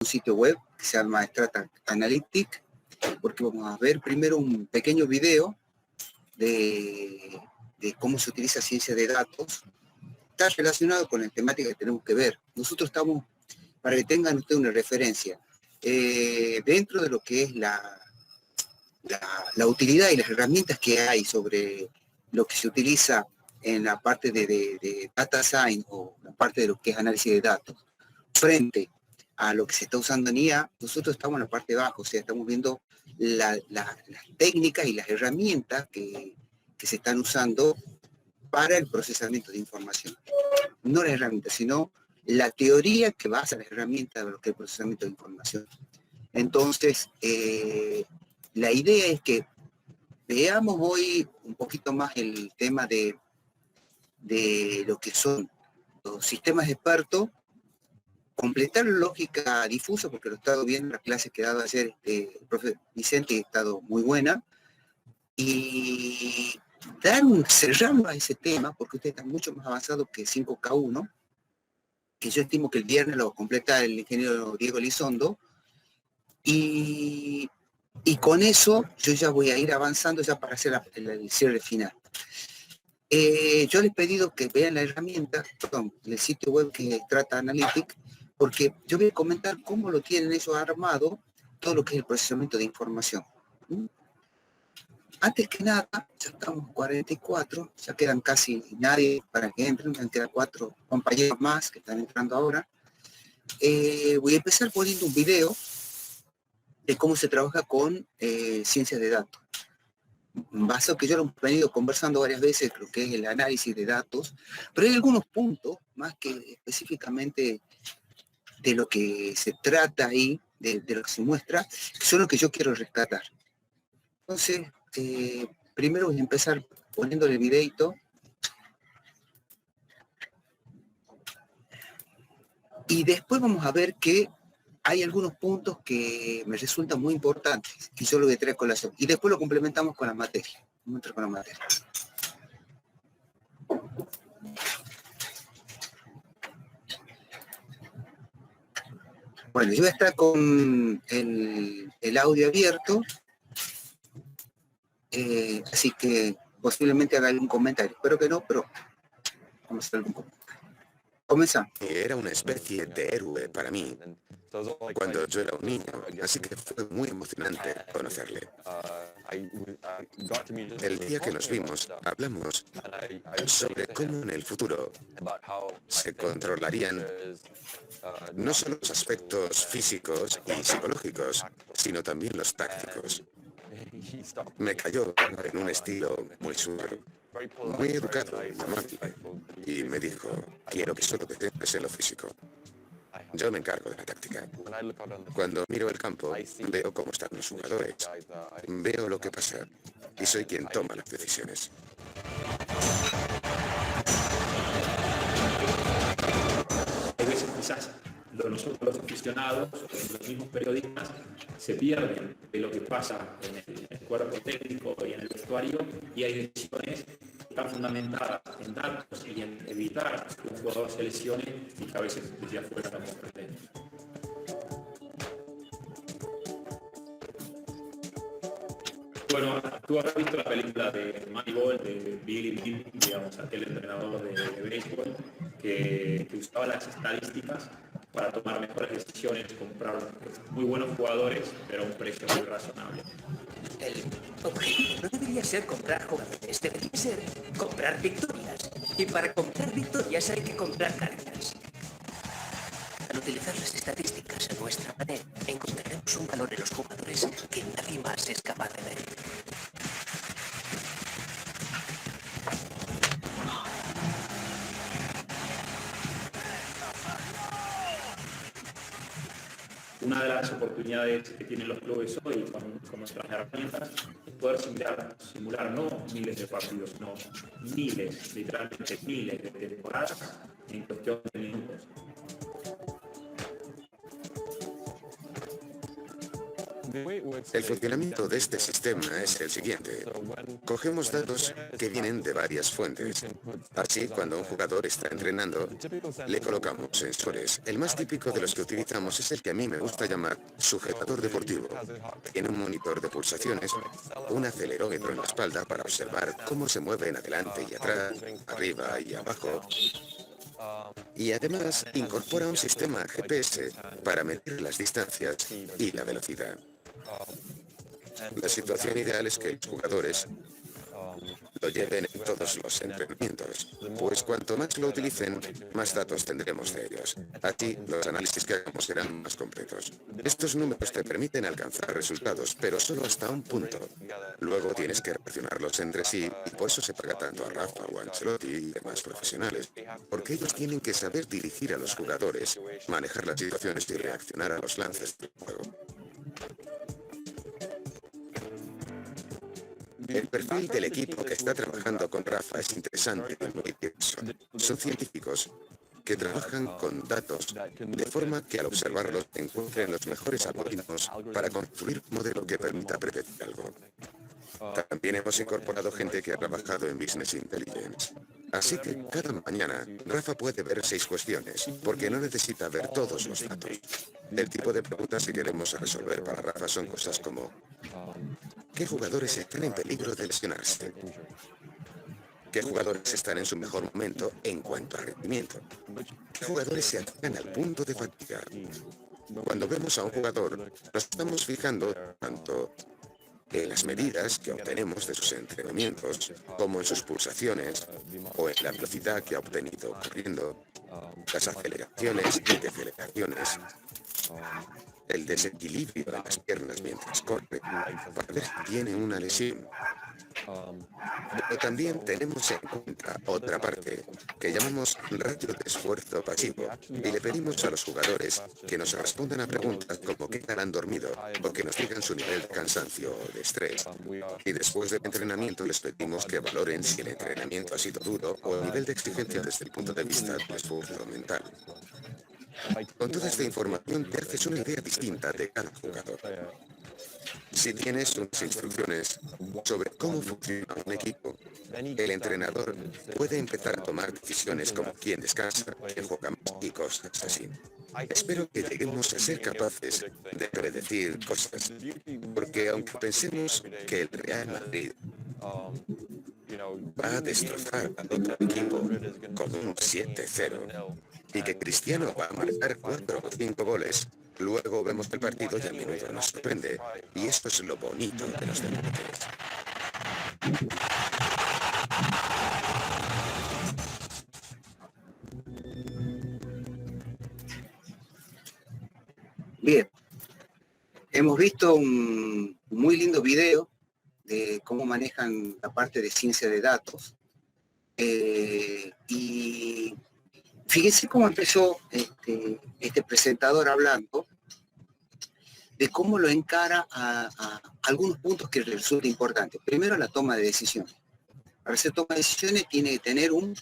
un sitio web que se llama Strata Analytics, porque vamos a ver primero un pequeño video de cómo se utiliza ciencia de datos. Está relacionado con la temática que tenemos que ver. Nosotros estamos, para que tengan ustedes una referencia, dentro de lo que es la utilidad y las herramientas que hay sobre lo que se utiliza en la parte de data science o la parte de lo que es análisis de datos, frente a lo que se está usando en IA, nosotros estamos en la parte de abajo, o sea, estamos viendo las técnicas y las herramientas que se están usando para el procesamiento de información. No las herramientas, sino la teoría que basa las herramientas de lo que es el procesamiento de información. Entonces, la idea es que veamos hoy un poquito más el tema de lo que son los sistemas expertos, completar la lógica difusa, porque lo he estado viendo, las clases que ha dado ayer el profe Vicente, ha estado muy buena, y cerrarlo a ese tema, porque usted está mucho más avanzado que 5K1, que yo estimo que el viernes lo completa el ingeniero Diego Elizondo, y con eso yo ya voy a ir avanzando ya para hacer el cierre final. Yo les he pedido que vean la herramienta, perdón, el sitio web que trata Analytics, porque yo voy a comentar cómo lo tienen ellos armado, todo lo que es el procesamiento de información. Antes que nada, ya estamos 44, ya quedan casi nadie para que entren, ya quedan 4 compañeros más que están entrando ahora. Voy a empezar poniendo un video de cómo se trabaja con ciencias de datos. Basado que yo lo he venido conversando varias veces, creo que es el análisis de datos, pero hay algunos puntos, más que específicamente de lo que se trata ahí, de lo que se muestra, que son los que yo quiero rescatar. Entonces, primero voy a empezar poniéndole el videito. Y después vamos a ver que hay algunos puntos que me resultan muy importantes, que yo lo voy a traer con colación. Y después lo complementamos con la materia. Vamos a entrar con la materia. Bueno, yo voy a estar con el audio abierto, así que posiblemente haga algún comentario. Espero que no, pero vamos a hacer algún comentario. Comenzamos. Era una especie de héroe para mí cuando yo era un niño, así que fue muy emocionante conocerle. El día que nos vimos, hablamos sobre cómo en el futuro se controlarían no solo los aspectos físicos y psicológicos, sino también los tácticos. Me cayó en un estilo muy suave, muy educado y amable, y me dijo, quiero que solo te centres en lo físico. Yo me encargo de la táctica. Cuando miro el campo, veo cómo están los jugadores, veo lo que pasa, y soy quien toma las decisiones. A veces quizás nosotros los aficionados, los mismos periodistas, se pierden de lo que pasa en el cuerpo técnico y en el vestuario, y hay decisiones que están fundamentadas en datos y en evitar que un jugador se lesione y que a veces desde afuera estamos presentes. Bueno, tú has visto la película de Moneyball, de Billy Beane, digamos, aquel entrenador de béisbol que usaba las estadísticas para tomar mejores decisiones, comprar muy buenos jugadores, pero a un precio muy razonable. El objetivo no debería ser comprar jugadores, debería ser comprar victorias. Y para comprar victorias hay que comprar cargas. Al utilizar las estadísticas a nuestra manera, encontraremos un valor en los jugadores que nadie más es capaz de ver. Una de las oportunidades que tienen los clubes hoy con nuestras herramientas es poder simular no miles de partidos, no miles, literalmente miles de temporadas en cuestión de minutos. El funcionamiento de este sistema es el siguiente. Cogemos datos que vienen de varias fuentes. Así, cuando un jugador está entrenando, le colocamos sensores. El más típico de los que utilizamos es el que a mí me gusta llamar sujetador deportivo. Tiene un monitor de pulsaciones, un acelerómetro en la espalda para observar cómo se mueven adelante y atrás, arriba y abajo. Y además incorpora un sistema GPS para medir las distancias y la velocidad. La situación ideal es que los jugadores lo lleven en todos los entrenamientos, pues cuanto más lo utilicen, más datos tendremos de ellos. Así, los análisis que hagamos serán más completos. Estos números te permiten alcanzar resultados, pero solo hasta un punto. Luego tienes que relacionarlos entre sí, y por eso se paga tanto a Rafa o a Ancelotti y demás profesionales, porque ellos tienen que saber dirigir a los jugadores, manejar las situaciones y reaccionar a los lances del juego. El perfil del equipo que está trabajando con Rafa es interesante y muy diverso. Son científicos que trabajan con datos de forma que al observarlos encuentren los mejores algoritmos para construir un modelo que permita predecir algo. También hemos incorporado gente que ha trabajado en Business Intelligence. Así que cada mañana Rafa puede ver 6 cuestiones, porque no necesita ver todos los datos. El tipo de preguntas que queremos resolver para Rafa son cosas como: ¿qué jugadores están en peligro de lesionarse? ¿Qué jugadores están en su mejor momento en cuanto a rendimiento? ¿Qué jugadores se acercan al punto de fatiga? Cuando vemos a un jugador, nos estamos fijando tanto en las medidas que obtenemos de sus entrenamientos, como en sus pulsaciones, o en la velocidad que ha obtenido corriendo, las aceleraciones y deceleraciones, el desequilibrio de las piernas mientras corre, para ver si tiene una lesión. Pero también tenemos en cuenta otra parte que llamamos ratio de esfuerzo pasivo, y le pedimos a los jugadores que nos respondan a preguntas como qué tal han dormido o que nos digan su nivel de cansancio o de estrés. Y después del entrenamiento les pedimos que valoren si el entrenamiento ha sido duro o el nivel de exigencia desde el punto de vista del esfuerzo mental. Con toda esta información te haces una idea distinta de cada jugador. Si tienes unas instrucciones sobre cómo funciona un equipo, el entrenador puede empezar a tomar decisiones como quién descansa, quién juega más y cosas así. Espero que lleguemos a ser capaces de predecir cosas, porque aunque pensemos que el Real Madrid va a destrozar a otro equipo con un 7-0 y que Cristiano va a marcar 4 o 5 goles, luego vemos el partido y a menudo nos sorprende, y esto es lo bonito de los deportes. Bien, hemos visto un muy lindo video de cómo manejan la parte de ciencia de datos. Y fíjense cómo empezó este presentador hablando de cómo lo encara a algunos puntos que le resulta importantes. Primero, la toma de decisiones. Para hacer toma de decisiones tiene que tener un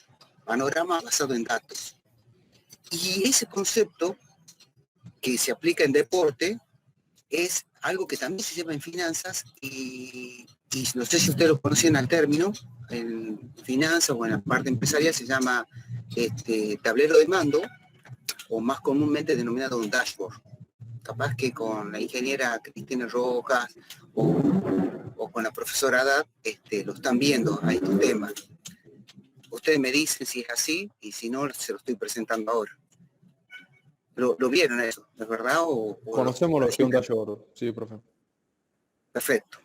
panorama basado en datos. Y ese concepto que se aplica en deporte es algo que también se llama en finanzas y no sé si ustedes lo conocen al término, en finanzas o en la parte empresarial se llama tablero de mando, o más comúnmente denominado un dashboard. Capaz que con la ingeniera Cristina Rojas o con la profesora Haddad lo están viendo a estos temas. Ustedes me dicen si es así y si no, se lo estoy presentando ahora. ¿Lo vieron eso, es verdad? Conocemos lo que es un dashboard, sí, profe. Perfecto.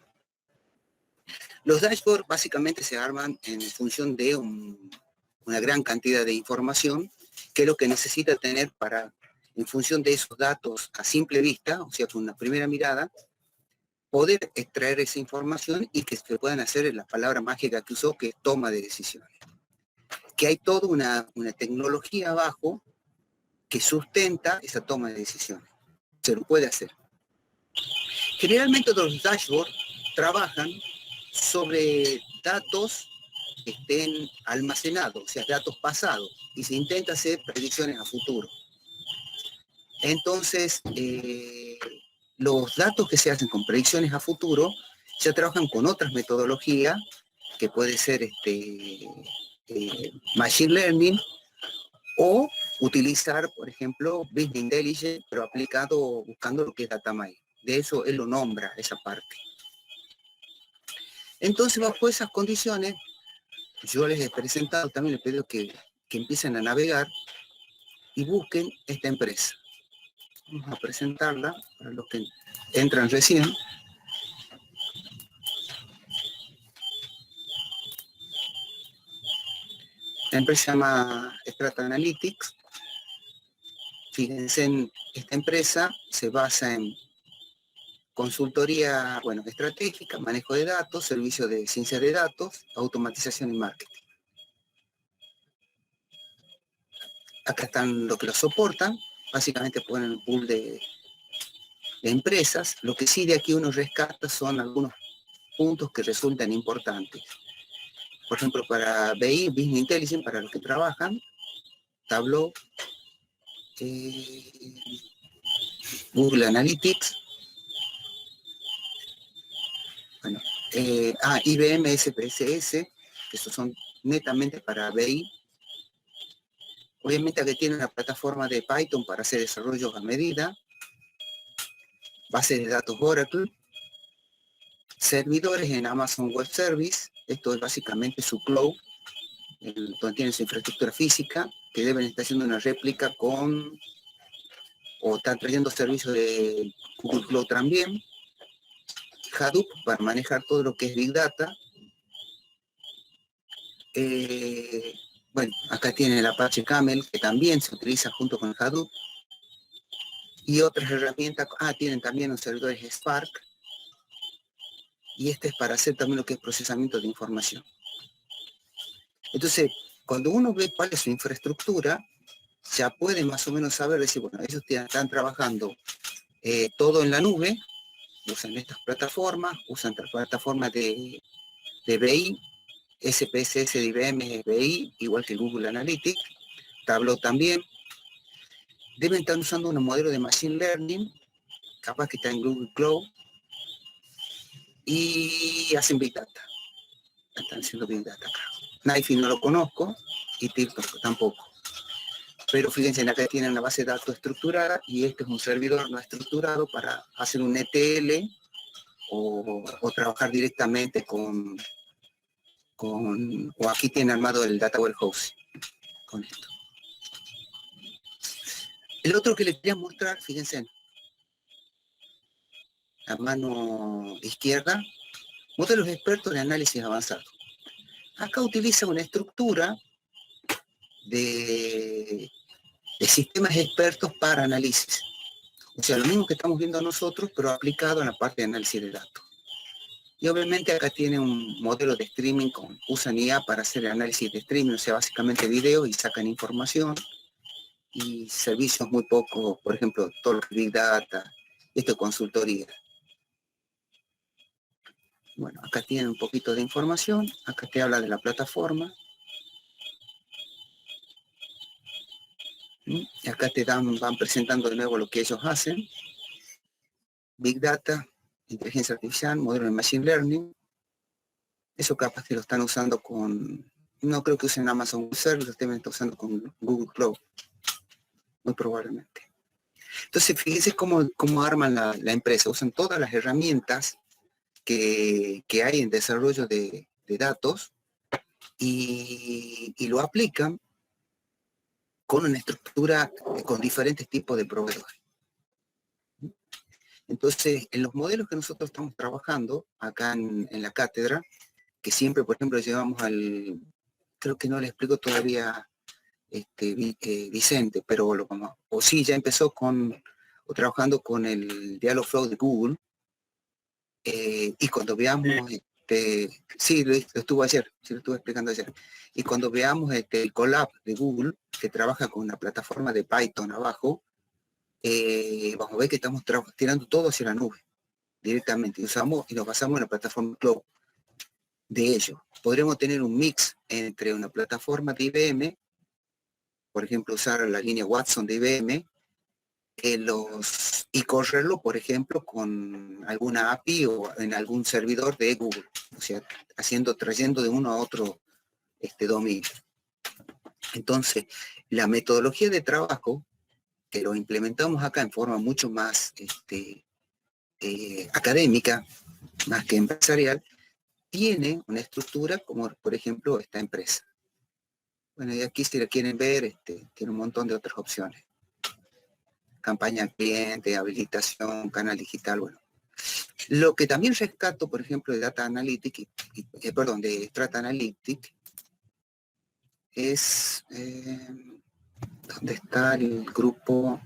Los dashboards básicamente se arman en función de una gran cantidad de información, que es lo que necesita tener para, en función de esos datos a simple vista, o sea, con una primera mirada, poder extraer esa información y que se puedan hacer en la palabra mágica que usó, que es toma de decisiones. Que hay toda una tecnología abajo que sustenta esa toma de decisiones. Se lo puede hacer. Generalmente los dashboards trabajan sobre datos que estén almacenados, o sea, datos pasados, y se intenta hacer predicciones a futuro. Entonces, los datos que se hacen con predicciones a futuro ya trabajan con otras metodologías, que puede ser Machine Learning, o utilizar, por ejemplo, Business Intelligence, pero aplicado buscando lo que es Data Mining. De eso él lo nombra, esa parte. Entonces, bajo esas condiciones, yo les he presentado, también les he pedido que empiecen a navegar y busquen esta empresa. Vamos a presentarla para los que entran recién. La empresa se llama Strata Analytics. Fíjense, en esta empresa se basa en consultoría, bueno, estratégica, manejo de datos, servicio de ciencia de datos, automatización y marketing. Acá están los que lo soportan, básicamente ponen el pool de empresas. Lo que sí de aquí uno rescata son algunos puntos que resultan importantes. Por ejemplo, para BI, Business Intelligence, para los que trabajan, Tableau, Google Analytics, bueno, IBM SPSS, que esos son netamente para BI. Obviamente aquí tiene una plataforma de Python para hacer desarrollos a medida, bases de datos Oracle, servidores en Amazon Web Service, esto es básicamente su cloud, donde tiene su infraestructura física, que deben estar haciendo una réplica con, o están trayendo servicios de Google Cloud también, Hadoop para manejar todo lo que es Big Data. Bueno, acá tiene el Apache Camel, que también se utiliza junto con Hadoop. Y otras herramientas, tienen también los servidores Spark. Y este es para hacer también lo que es procesamiento de información. Entonces, cuando uno ve cuál es su infraestructura, ya puede más o menos saber, decir, bueno, ellos están trabajando todo en la nube, usan estas plataformas, usan plataformas de BI, SPSS de IBM BI, igual que Google Analytics, Tableau también. Deben estar usando un modelo de Machine Learning, capaz que está en Google Cloud, y hacen Big Data. Están haciendo Big Data acá. Knifey no lo conozco, y TikTok tampoco. Pero fíjense, acá tienen una base de datos estructurada, y este es un servidor no estructurado para hacer un ETL, o trabajar directamente con o aquí tiene armado el Data Warehouse con esto. El otro que les quería mostrar, fíjense, la mano izquierda, modelos expertos de análisis avanzado. Acá utiliza una estructura de sistemas expertos para análisis. O sea, lo mismo que estamos viendo nosotros, pero aplicado en la parte de análisis de datos. Y obviamente acá tiene un modelo de streaming, usan IA para hacer el análisis de streaming, o sea, básicamente video y sacan información. Y servicios muy poco, por ejemplo, todo lo que Big Data, esto es consultoría. Bueno, acá tienen un poquito de información, acá te habla de la plataforma. Y acá te van presentando de nuevo lo que ellos hacen. Big Data, inteligencia artificial, modelo de Machine Learning. Eso capaz que lo están usando con, no creo que usen Amazon Web Service, lo estén usando con Google Cloud, muy probablemente. Entonces, fíjense cómo arman la empresa. Usan todas las herramientas que hay en desarrollo de datos y lo aplican con una estructura con diferentes tipos de proveedores. Entonces, en los modelos que nosotros estamos trabajando acá en la cátedra, que siempre, por ejemplo, llevamos creo que no le explico todavía Vicente, pero o sí, ya empezó trabajando con el Dialogflow de Google, y cuando veamos, sí, lo estuvo ayer, sí lo estuve explicando ayer, y cuando veamos el Colab de Google, que trabaja con una plataforma de Python abajo, vamos a ver que estamos tirando todo hacia la nube, directamente, y nos basamos en la plataforma Cloud de ellos. Podremos tener un mix entre una plataforma de IBM, por ejemplo, usar la línea Watson de IBM, y correrlo, por ejemplo, con alguna API o en algún servidor de Google, o sea, trayendo de uno a otro dominio. Entonces, la metodología de trabajo, que lo implementamos acá en forma mucho más académica, más que empresarial, tiene una estructura como, por ejemplo, esta empresa. Bueno, y aquí si la quieren ver, tiene un montón de otras opciones. Campaña al cliente, habilitación, canal digital, bueno. Lo que también rescato, por ejemplo, de Data Analytics, de Strata Analytics, es donde está el grupo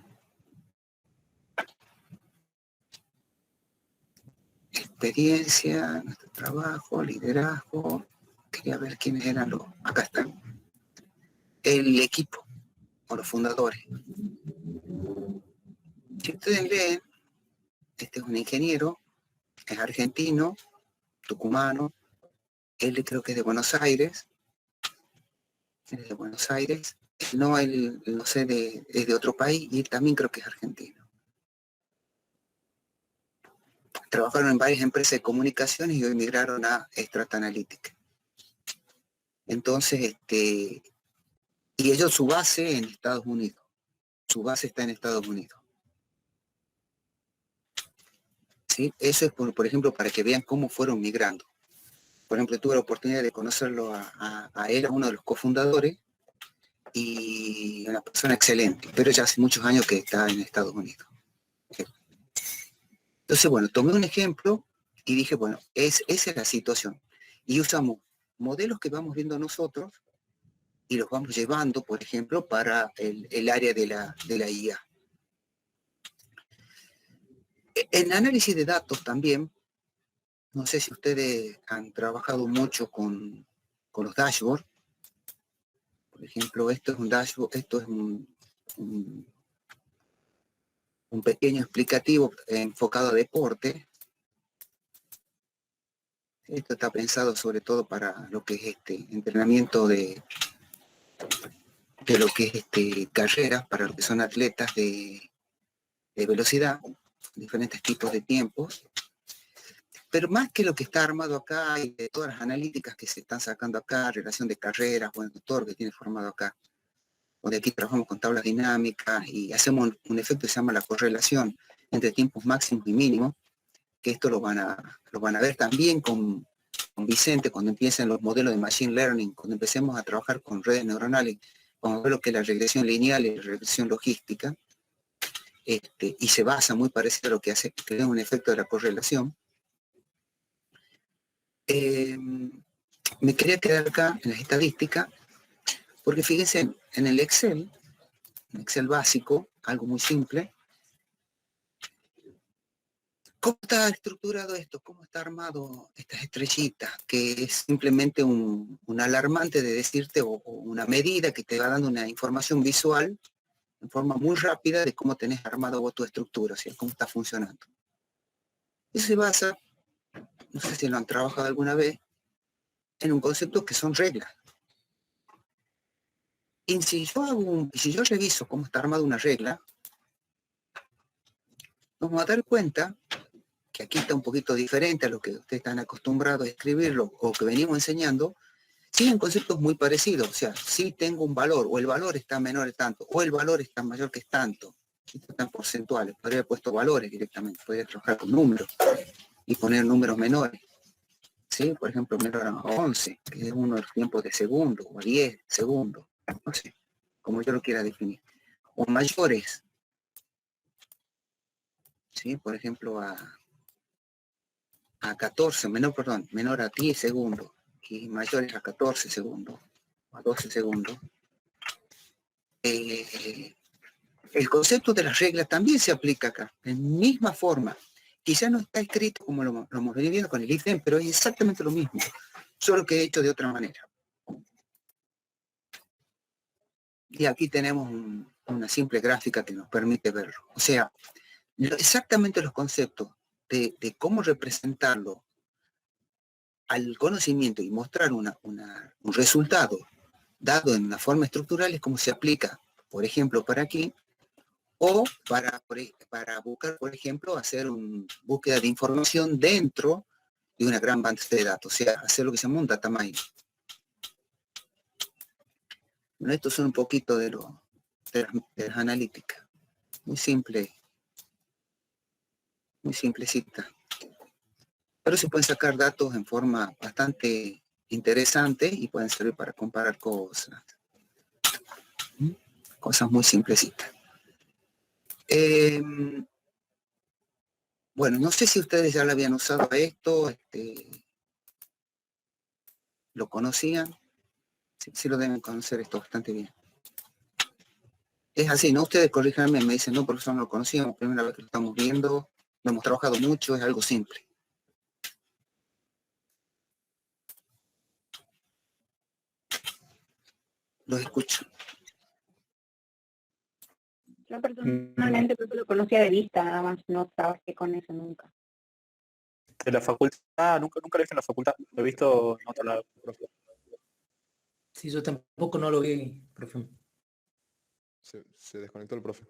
experiencia, nuestro trabajo, liderazgo. Quería ver quiénes eran los. Acá están. El equipo, o los fundadores. Si ustedes leen, este es un ingeniero, es argentino, tucumano, él creo que es de Buenos Aires, él es de Buenos Aires, no, él no sé, es de otro país y él también creo que es argentino. Trabajaron en varias empresas de comunicaciones y hoy migraron a Strata Analytics. Entonces, y ellos su base en Estados Unidos. Su base está en Estados Unidos. ¿Sí? Eso es, por ejemplo, para que vean cómo fueron migrando. Por ejemplo, tuve la oportunidad de conocerlo a él, a uno de los cofundadores, y una persona excelente, pero ya hace muchos años que está en Estados Unidos. Entonces, bueno, tomé un ejemplo y dije, bueno, esa es la situación. Y usamos modelos que vamos viendo nosotros y los vamos llevando, por ejemplo, para el área de la IA. En análisis de datos también, no sé si ustedes han trabajado mucho con los dashboards. Por ejemplo, esto es un dashboard, esto es un pequeño explicativo enfocado a deporte. Esto está pensado sobre todo para lo que es entrenamiento de lo que es carreras, para lo que son atletas de velocidad, diferentes tipos de tiempos. Pero más que lo que está armado acá y de todas las analíticas que se están sacando acá, relación de carreras, bueno, todo lo que tiene formado acá, donde aquí trabajamos con tablas dinámicas y hacemos un efecto que se llama la correlación entre tiempos máximos y mínimos, que esto lo van a ver también con Vicente cuando empiecen los modelos de Machine Learning, cuando empecemos a trabajar con redes neuronales, vamos a ver lo que es la regresión lineal y la regresión logística, y se basa muy parecido a lo que hace, que es un efecto de la correlación. Me quería quedar acá en las estadísticas, porque fíjense, en el Excel básico, algo muy simple, ¿cómo está estructurado esto? ¿Cómo está armado estas estrellitas? Que es simplemente un alarmante de decirte, o una medida que te va dando una información visual en forma muy rápida de cómo tenés armado vos tu estructura, o sea, cómo está funcionando. Eso se basa, no sé si lo han trabajado alguna vez, en un concepto que son reglas. Y si yo reviso cómo está armada una regla, vamos a dar cuenta que aquí está un poquito diferente a lo que ustedes están acostumbrados a escribirlo o que venimos enseñando, siguen conceptos muy parecidos. O sea, si tengo un valor, o el valor está menor de tanto, o el valor está mayor que es tanto. Estos están porcentuales. Podría haber puesto valores directamente, podría trabajar con números y poner números menores. ¿Sí? Por ejemplo, menor a 11, que es uno de los tiempos de segundo, o 10 segundos, no sé, como yo lo quiera definir. O mayores, ¿sí? Por ejemplo, a 14, menor a 10 segundos, y mayores a 14 segundos, a 12 segundos. El concepto de las reglas también se aplica acá, en misma forma. Quizá no está escrito como lo hemos venido viendo con el if-then, pero es exactamente lo mismo, solo que hecho de otra manera. Y aquí tenemos una simple gráfica que nos permite verlo. O sea, exactamente los conceptos de cómo representarlo al conocimiento y mostrar un resultado dado en una forma estructural es como se aplica, por ejemplo, para aquí, o para buscar, por ejemplo, hacer una búsqueda de información dentro de una gran base de datos, o sea, hacer lo que se llama un data mining. Bueno, estos son un poquito de las analíticas. Muy simple, muy simplecita. Pero se pueden sacar datos en forma bastante interesante y pueden servir para comparar cosas. Cosas muy simplecitas. Bueno, no sé si ustedes ya lo habían usado esto, lo conocían. Sí lo deben conocer esto bastante bien. Es así, ¿no? Ustedes corríjanme, me dicen, no, profesor, no lo conocíamos, primera vez que lo estamos viendo, lo hemos trabajado mucho, es algo simple. Los escucho. Yo personalmente creo que lo conocía de vista, nada más, no trabajé con eso nunca. En la facultad, nunca lo he visto en la facultad, lo he visto en otro lado. Sí, yo tampoco no lo vi, profe. Se desconectó el profe.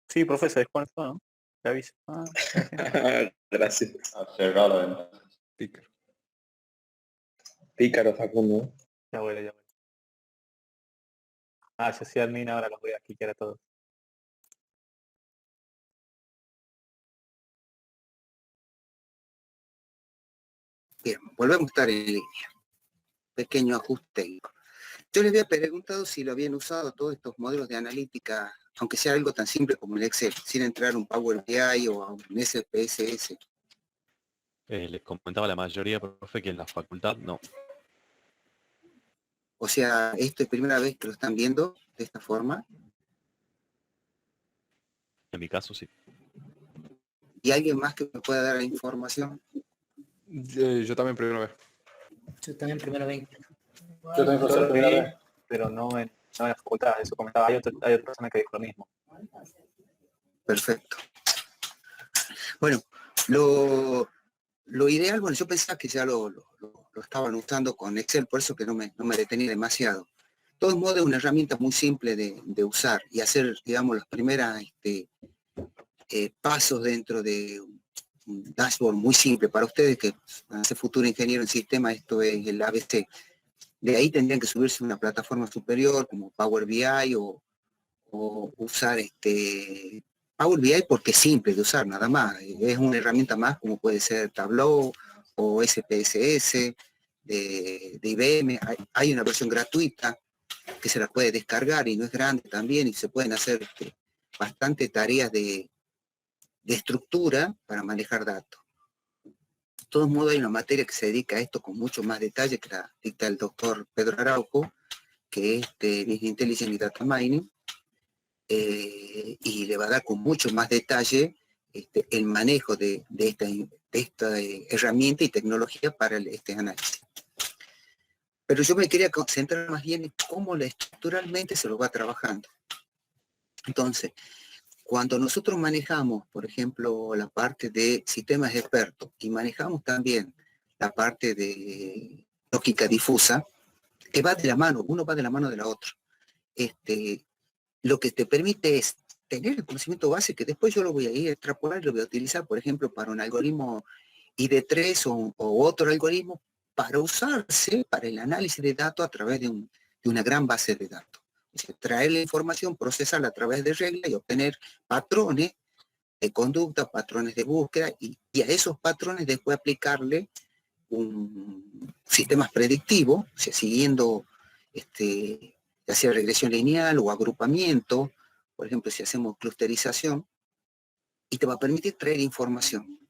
Sí, profe, se desconectó, ¿no? Te aviso. Gracias. Pícaro. Pícaro, Facundo. Ya vuelve, ya vuelve. Ah, yo soy admin, ahora los voy a quitar a todos. Bien, volvemos a estar en línea. Pequeño ajuste técnico. Yo les había preguntado si lo habían usado todos estos modelos de analítica, aunque sea algo tan simple como el Excel, sin entrar a un Power BI o a un SPSS. Les comentaba a la mayoría, profe, que en la facultad no. O sea, esto es primera vez que lo están viendo de esta forma. En mi caso, sí. ¿Y alguien más que me pueda dar la información? Yo también primera vez. Yo también primero vez. Yo también, profesor, Yo primera vi, vez. pero no en la facultad, eso comentaba. Hay otra persona que dijo lo mismo. Perfecto. Bueno, lo ideal, bueno, yo pensaba que ya lo estaban usando con Excel, por eso que no me detenía demasiado. De todos modos, es una herramienta muy simple de usar y hacer, digamos, los primeros pasos dentro de un dashboard muy simple. Para ustedes que van a ser futuro ingeniero en sistema, esto es el ABC. De ahí tendrían que subirse a una plataforma superior como Power BI o usar Power BI porque es simple de usar, nada más. Es una herramienta más como puede ser Tableau o SPSS de IBM. Hay una versión gratuita que se la puede descargar y no es grande también y se pueden hacer bastante tareas de estructura para manejar datos. De todos modos hay una materia que se dedica a esto con mucho más detalle que la dicta el doctor Pedro Araujo, que es de Business Intelligence y Data Mining, y le va a dar con mucho más detalle el manejo de esta herramienta y tecnología para este análisis. Pero yo me quería concentrar más bien en cómo estructuralmente se lo va trabajando. Entonces, cuando nosotros manejamos, por ejemplo, la parte de sistemas expertos y manejamos también la parte de lógica difusa, que va de la mano, uno va de la mano de la otra. Lo que te permite es tener el conocimiento base que después yo lo voy a ir a extrapolar y lo voy a utilizar, por ejemplo, para un algoritmo ID3 o otro algoritmo para usarse para el análisis de datos a través de una gran base de datos. O sea, traer la información, procesarla a través de reglas y obtener patrones de conducta, patrones de búsqueda y a esos patrones después aplicarle un sistema predictivo, o sea, siguiendo ya sea regresión lineal o agrupamiento, por ejemplo, si hacemos clusterización, y te va a permitir traer información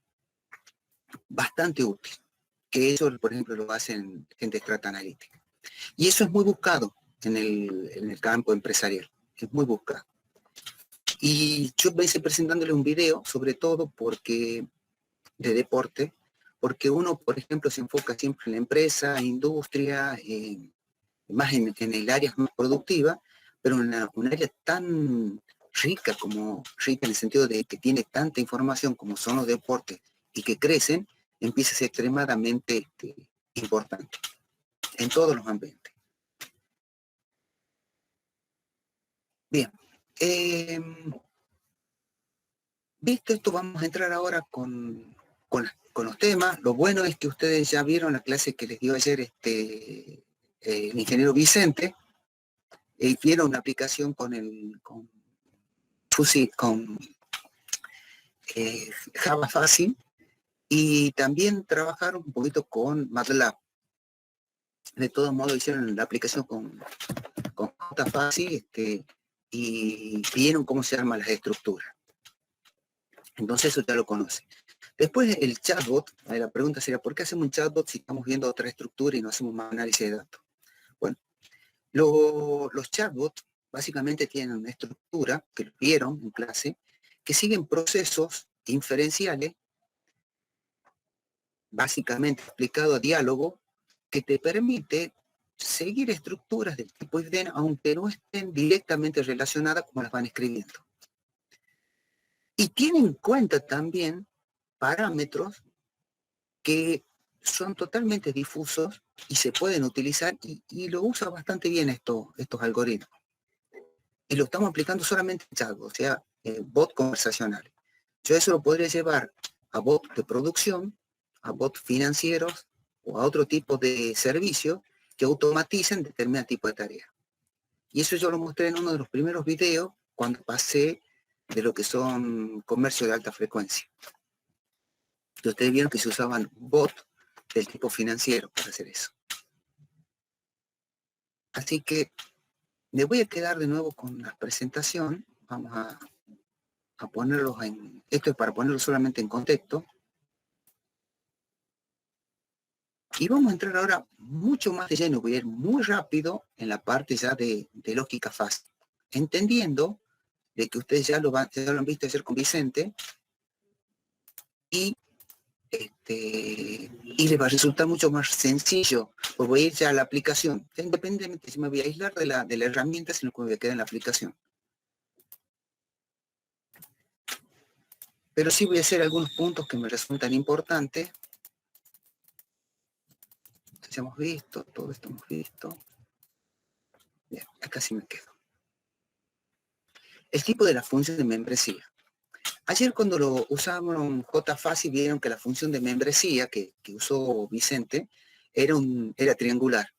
bastante útil, que eso, por ejemplo, lo hacen gente de Strata Analytics. Y eso es muy buscado en el campo empresarial, es muy buscado. Y yo me hice presentándole un video, sobre todo porque de deporte, porque uno, por ejemplo, se enfoca siempre en la empresa, industria, más en el área más productiva, pero en un área tan rica rica en el sentido de que tiene tanta información como son los deportes y que crecen, empieza a ser extremadamente importante en todos los ambientes. Bien. Visto esto, vamos a entrar ahora con los temas. Lo bueno es que ustedes ya vieron la clase que les dio ayer el ingeniero Vicente, y vieron una aplicación con Java Fácil, y también trabajaron un poquito con MATLAB. De todos modos hicieron la aplicación con Java Fácil, y vieron cómo se arman las estructuras. Entonces eso ya lo conoce. Después el chatbot, la pregunta sería, ¿por qué hacemos un chatbot si estamos viendo otra estructura y no hacemos más análisis de datos? Bueno, los chatbots básicamente tienen una estructura, que lo vieron en clase, que siguen procesos inferenciales, básicamente aplicado a diálogo, que te permite seguir estructuras del tipo if-then, aunque no estén directamente relacionadas como las van escribiendo. Y tienen en cuenta también parámetros que son totalmente difusos y se pueden utilizar, y lo usa bastante bien estos algoritmos. Y lo estamos aplicando solamente en chatbot, o sea, bot conversacionales. Yo eso lo podría llevar a bot de producción, a bot financieros o a otro tipo de servicios que automaticen determinado tipo de tarea. Y eso yo lo mostré en uno de los primeros videos cuando pasé de lo que son comercio de alta frecuencia. Y ustedes vieron que se usaban bots del tipo financiero para hacer eso. Así que me voy a quedar de nuevo con la presentación. Vamos a ponerlos en... Esto es para ponerlo solamente en contexto. Y vamos a entrar ahora mucho más de lleno. Voy a ir muy rápido en la parte ya de lógica fácil. Entendiendo de que ustedes ya lo han visto hacer con Vicente. Y les va a resultar mucho más sencillo, pues voy a ir ya a la aplicación, independientemente si me voy a aislar de la herramienta, sino que me voy a quedar en la aplicación. Pero sí voy a hacer algunos puntos que me resultan importantes. Entonces hemos visto, todo esto hemos visto. Bien, acá sí me quedo. El tipo de la función de membresía. Ayer cuando lo usábamos JFácil vieron que la función de membresía que usó Vicente era triangular.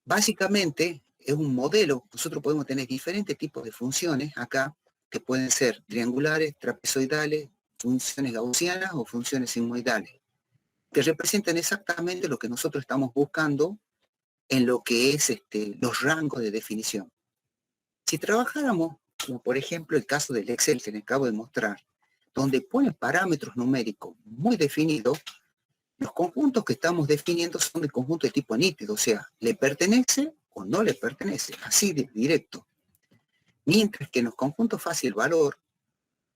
Básicamente es un modelo. Nosotros podemos tener diferentes tipos de funciones acá, que pueden ser triangulares, trapezoidales, funciones gaussianas o funciones sigmoidales, que representan exactamente lo que nosotros estamos buscando en lo que es los rangos de definición. Si trabajáramos, como por ejemplo el caso del Excel que les acabo de mostrar, donde pone parámetros numéricos muy definidos, los conjuntos que estamos definiendo son de conjunto de tipo nítido, o sea, le pertenece o no le pertenece, así de directo. Mientras que en los conjuntos fácil valor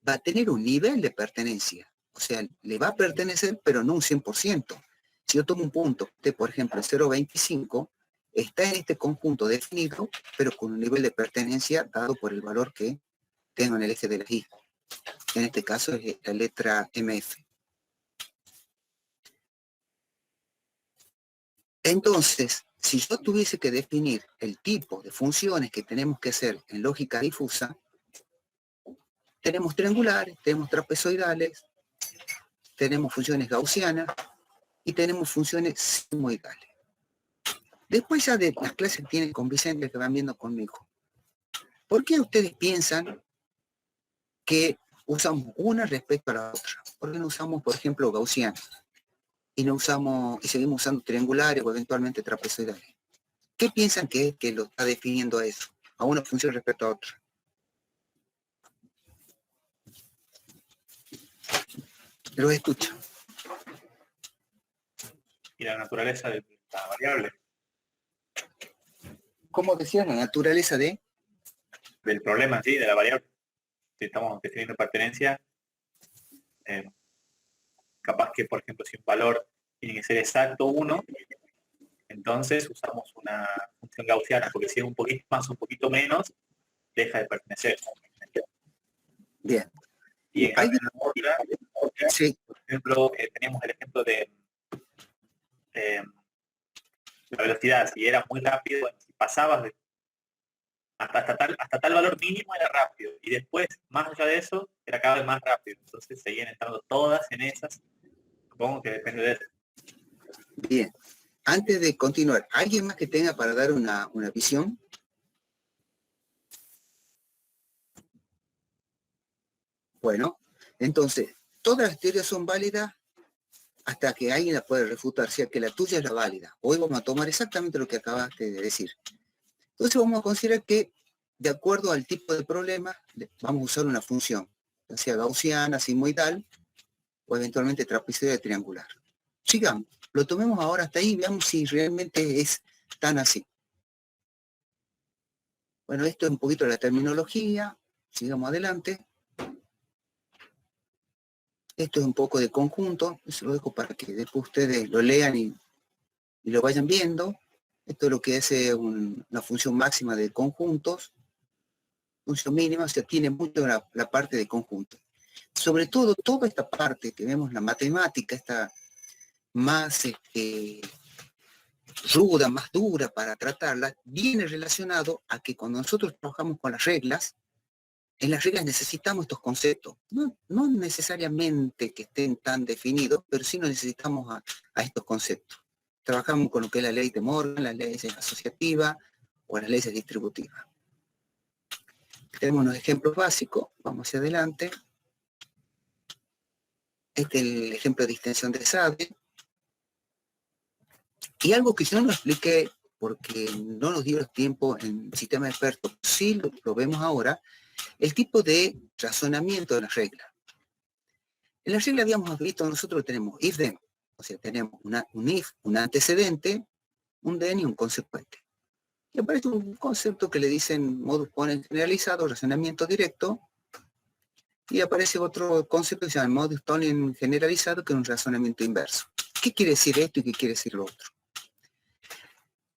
va a tener un nivel de pertenencia, o sea, le va a pertenecer pero no un 100%. Si yo tomo un punto, por ejemplo, el 0,25, está en este conjunto definido, pero con un nivel de pertenencia dado por el valor que tengo en el eje de la y. En este caso es la letra MF. Entonces, si yo tuviese que definir el tipo de funciones que tenemos que hacer en lógica difusa, tenemos triangulares, tenemos trapezoidales, tenemos funciones gaussianas y tenemos funciones sigmoidales. Después ya de las clases que tienen con Vicente que van viendo conmigo, ¿por qué ustedes piensan que usamos una respecto a la otra? ¿Por qué no usamos, por ejemplo, gaussianas? Y no usamos, y seguimos usando triangulares o eventualmente trapezoidales. ¿Qué piensan que es que lo está definiendo a eso? A una función respecto a otra. Los escucho. Y la naturaleza de la variable. ¿Cómo decías la naturaleza del problema, sí, de la variable? Si estamos definiendo pertenencia, capaz que, por ejemplo, si un valor tiene que ser exacto 1, entonces usamos una función gaussiana, porque si es un poquito más o un poquito menos, deja de pertenecer. Bien. Y en cambio, en la otra, sí. Por ejemplo, teníamos el ejemplo de la velocidad. Si era muy rápido, si pasabas hasta tal valor mínimo era rápido. Y después, más allá de eso, era cada vez más rápido. Entonces seguían entrando todas en esas. Supongo que depende de eso. Bien. Antes de continuar, ¿alguien más que tenga para dar una visión? Bueno, entonces, todas las teorías son válidas hasta que alguien la puede refutar, o sea que la tuya es la válida. Hoy vamos a tomar exactamente lo que acabaste de decir. Entonces vamos a considerar que, de acuerdo al tipo de problema, vamos a usar una función, ya sea gaussiana, sigmoidal, o eventualmente trapezoidal triangular. Sigamos, lo tomemos ahora hasta ahí y veamos si realmente es tan así. Bueno, esto es un poquito de la terminología, sigamos adelante. Esto es un poco de conjunto, eso lo dejo para que después ustedes lo lean y lo vayan viendo. Esto es lo que es una función máxima de conjuntos, función mínima, o sea, tiene mucho la parte de conjunto. Sobre todo, toda esta parte que vemos, la matemática, esta más ruda, más dura para tratarla, viene relacionado a que cuando nosotros trabajamos con las reglas, en las reglas necesitamos estos conceptos. No necesariamente que estén tan definidos, pero sí necesitamos a estos conceptos. Trabajamos con lo que es la ley de Morgan, las leyes asociativas o las leyes distributivas. Tenemos unos ejemplos básicos, vamos hacia adelante. Este es el ejemplo de extensión de Sade. Y algo que yo no lo expliqué porque no nos dio el tiempo en sistema experto, sí lo vemos ahora, el tipo de razonamiento de las reglas. En las reglas habíamos visto, nosotros tenemos if-then, o sea, tenemos un if, un antecedente, un then y un consecuente. Y aparece un concepto que le dicen modus ponens generalizado, razonamiento directo, y aparece otro concepto que se llama modus ponens generalizado, que es un razonamiento inverso. ¿Qué quiere decir esto y qué quiere decir lo otro?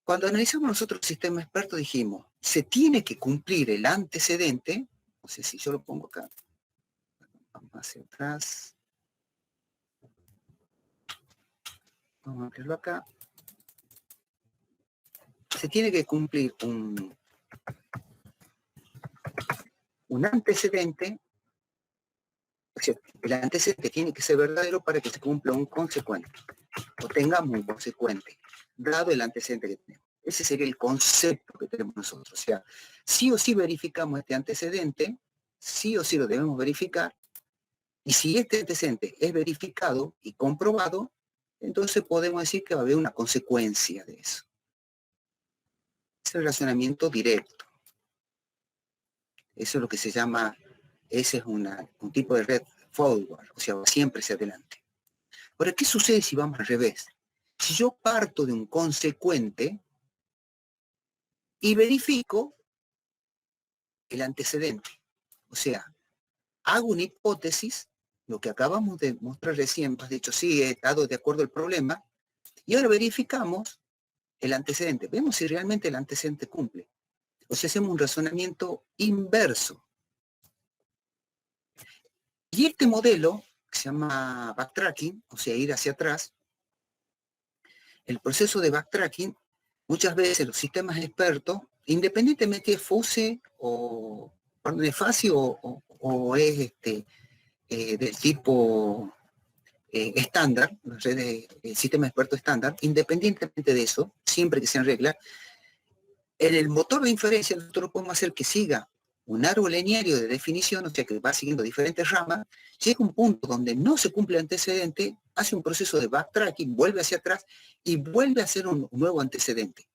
Cuando analizamos nosotros el sistema experto dijimos, se tiene que cumplir el antecedente, no sé si yo lo pongo acá, vamos hacia atrás, vamos a abrirlo acá, se tiene que cumplir un antecedente, o sea, el antecedente tiene que ser verdadero para que se cumpla un consecuente, o tengamos un consecuente, dado el antecedente que tenemos. Ese sería el concepto que tenemos nosotros. O sea, sí o sí verificamos este antecedente, sí o sí lo debemos verificar, y si este antecedente es verificado y comprobado, entonces podemos decir que va a haber una consecuencia de eso. Es el razonamiento directo. Eso es lo que se llama, ese es un tipo de red forward, o sea, va siempre hacia adelante. Ahora, ¿qué sucede si vamos al revés? Si yo parto de un consecuente y verifico el antecedente, o sea, hago una hipótesis, lo que acabamos de mostrar recién, has dicho, sí, he estado de acuerdo al problema, y ahora verificamos el antecedente, vemos si realmente el antecedente cumple. O sea, hacemos un razonamiento inverso. Y este modelo, que se llama backtracking, o sea, ir hacia atrás, el proceso de backtracking, muchas veces los sistemas expertos, independientemente de FUSE o de FASI o es del tipo estándar, las redes, el sistema experto estándar, independientemente de eso, siempre que sean reglas, en el motor de inferencia nosotros podemos hacer que siga un árbol lineario de definición, o sea que va siguiendo diferentes ramas, llega un punto donde no se cumple el antecedente, hace un proceso de backtracking, vuelve hacia atrás y vuelve a hacer un nuevo antecedente.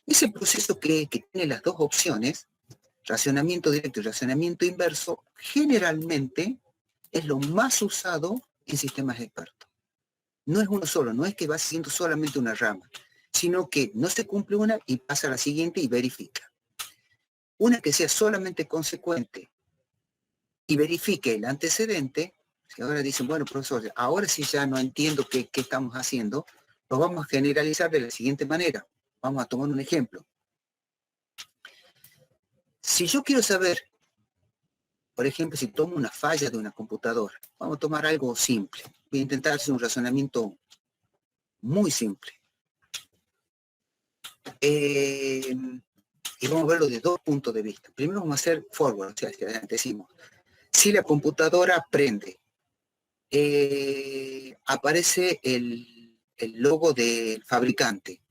Ese proceso que tiene las dos opciones, racionamiento directo y racionamiento inverso, generalmente es lo más usado en sistemas expertos. No es uno solo, no es que va siguiendo solamente una rama, sino que no se cumple una y pasa a la siguiente y verifica. Una que sea solamente consecuente y verifique el antecedente, si ahora dicen, bueno, profesor, ahora sí ya no entiendo qué estamos haciendo, lo vamos a generalizar de la siguiente manera. Vamos a tomar un ejemplo. Si yo quiero saber, por ejemplo, si tomo una falla de una computadora, vamos a tomar algo simple. Voy a intentar hacer un razonamiento muy simple. Y y vamos a verlo de dos puntos de vista. Primero vamos a hacer forward, o sea, hacia adelante, decimos, si la computadora prende, aparece el logo del fabricante,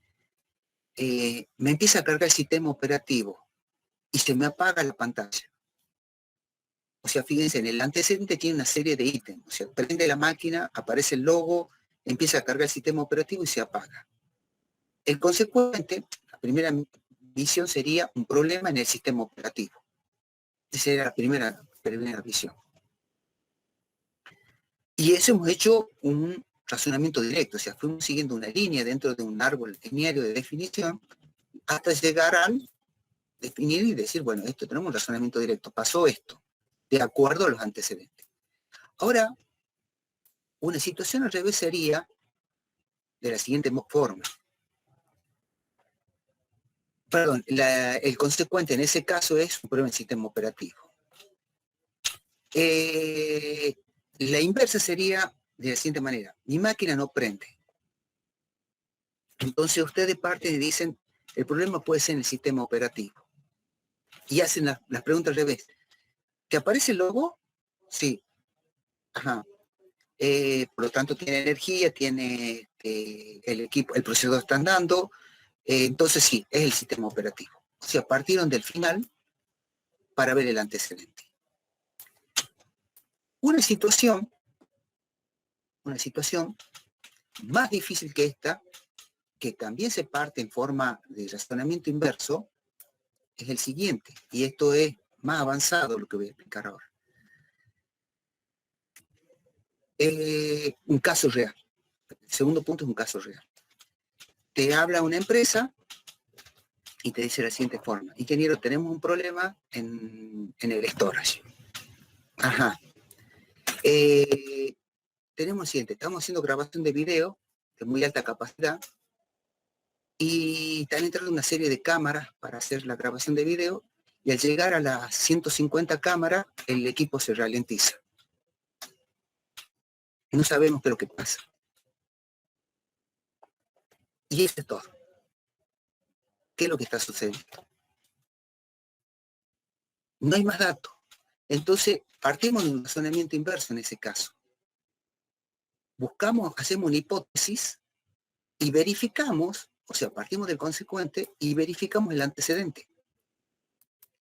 me empieza a cargar el sistema operativo y se me apaga la pantalla. O sea, fíjense, en el antecedente tiene una serie de ítems. O sea, prende la máquina, aparece el logo, empieza a cargar el sistema operativo y se apaga. El consecuente, la primera visión sería un problema en el sistema operativo. Esa era la primera visión. Y eso hemos hecho un razonamiento directo, o sea, fuimos siguiendo una línea dentro de un árbol lineario de definición hasta llegar al definir y decir, bueno, esto tenemos un razonamiento directo, pasó esto, de acuerdo a los antecedentes. Ahora, una situación al revés sería de la siguiente forma. Perdón, el consecuente en ese caso es un problema del sistema operativo. La inversa sería de la siguiente manera. Mi máquina no prende. Entonces ustedes parten y dicen, el problema puede ser en el sistema operativo. Y hacen las preguntas al revés. ¿Te aparece el logo? Sí. Ajá. Por lo tanto, tiene energía, tiene el equipo, el procesador está andando. Entonces sí, es el sistema operativo. O sea, partieron del final para ver el antecedente. Una situación más difícil que esta, que también se parte en forma de razonamiento inverso, es el siguiente, y esto es más avanzado lo que voy a explicar ahora. Un caso real. El segundo punto es un caso real. Te habla una empresa y te dice de la siguiente forma, ingeniero, tenemos un problema en el storage. Ajá. Tenemos el siguiente, estamos haciendo grabación de video de muy alta capacidad y están entrando una serie de cámaras para hacer la grabación de video y al llegar a las 150 cámaras el equipo se ralentiza. No sabemos qué es lo que pasa. Y eso es todo. ¿Qué es lo que está sucediendo? No hay más datos. Entonces, partimos de un razonamiento inverso en ese caso. Hacemos una hipótesis y verificamos, o sea, partimos del consecuente y verificamos el antecedente.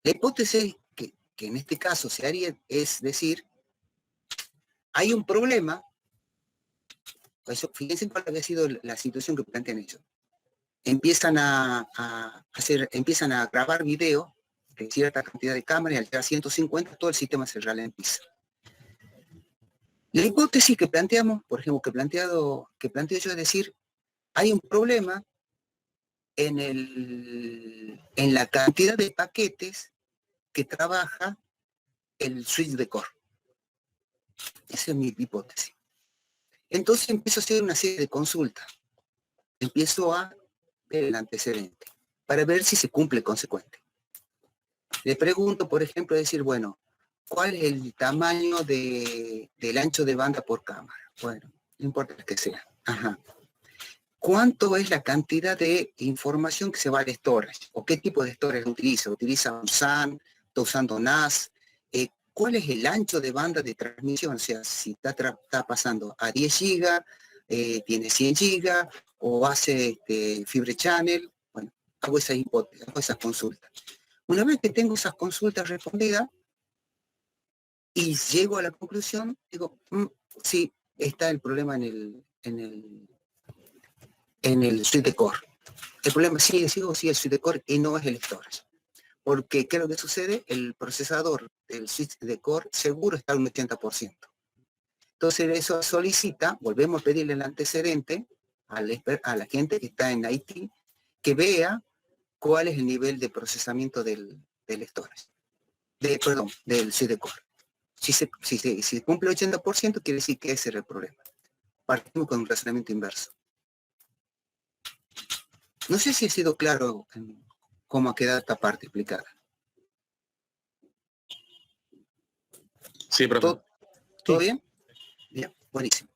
La hipótesis que en este caso se haría es decir, hay un problema, fíjense cuál había sido la situación que plantean ellos. Empiezan a grabar video de cierta cantidad de cámaras y al llegar a 150 todo el sistema se ralentiza. La hipótesis que planteamos, por ejemplo, que planteo yo es decir, hay un problema en la cantidad de paquetes que trabaja el switch de core. Esa es mi hipótesis. Entonces empiezo a hacer una serie de consultas. Empiezo a ver el antecedente para ver si se cumple el consecuente. Le pregunto, por ejemplo, decir, bueno, ¿cuál es el tamaño del ancho de banda por cámara? Bueno, no importa el que sea. Ajá. ¿Cuánto es la cantidad de información que se va al storage? ¿O qué tipo de storage utiliza? ¿Utiliza un SAN? ¿Está usando NAS? ¿Cuál es el ancho de banda de transmisión? O sea, si está pasando a 10 GB, tiene 100 GB, o hace Fibre Channel. Bueno, hago esa hipótesis, hago esas consultas. Una vez que tengo esas consultas respondidas y llego a la conclusión, digo, sí, está el problema en el switch de core. El problema sigue el switch de core y no es el storage. Porque, ¿qué es lo que sucede? El procesador del switch de core seguro está al 80%. Entonces eso solicita, volvemos a pedirle el antecedente a la gente que está en IT, que vea cuál es el nivel de procesamiento del storage. Del switch de core. Si cumple el 80%, quiere decir que ese era el problema. Partimos con un razonamiento inverso. No sé si ha sido claro en cómo ha quedado esta parte explicada. Sí, profe. ¿Todo bien? Bien, buenísimo.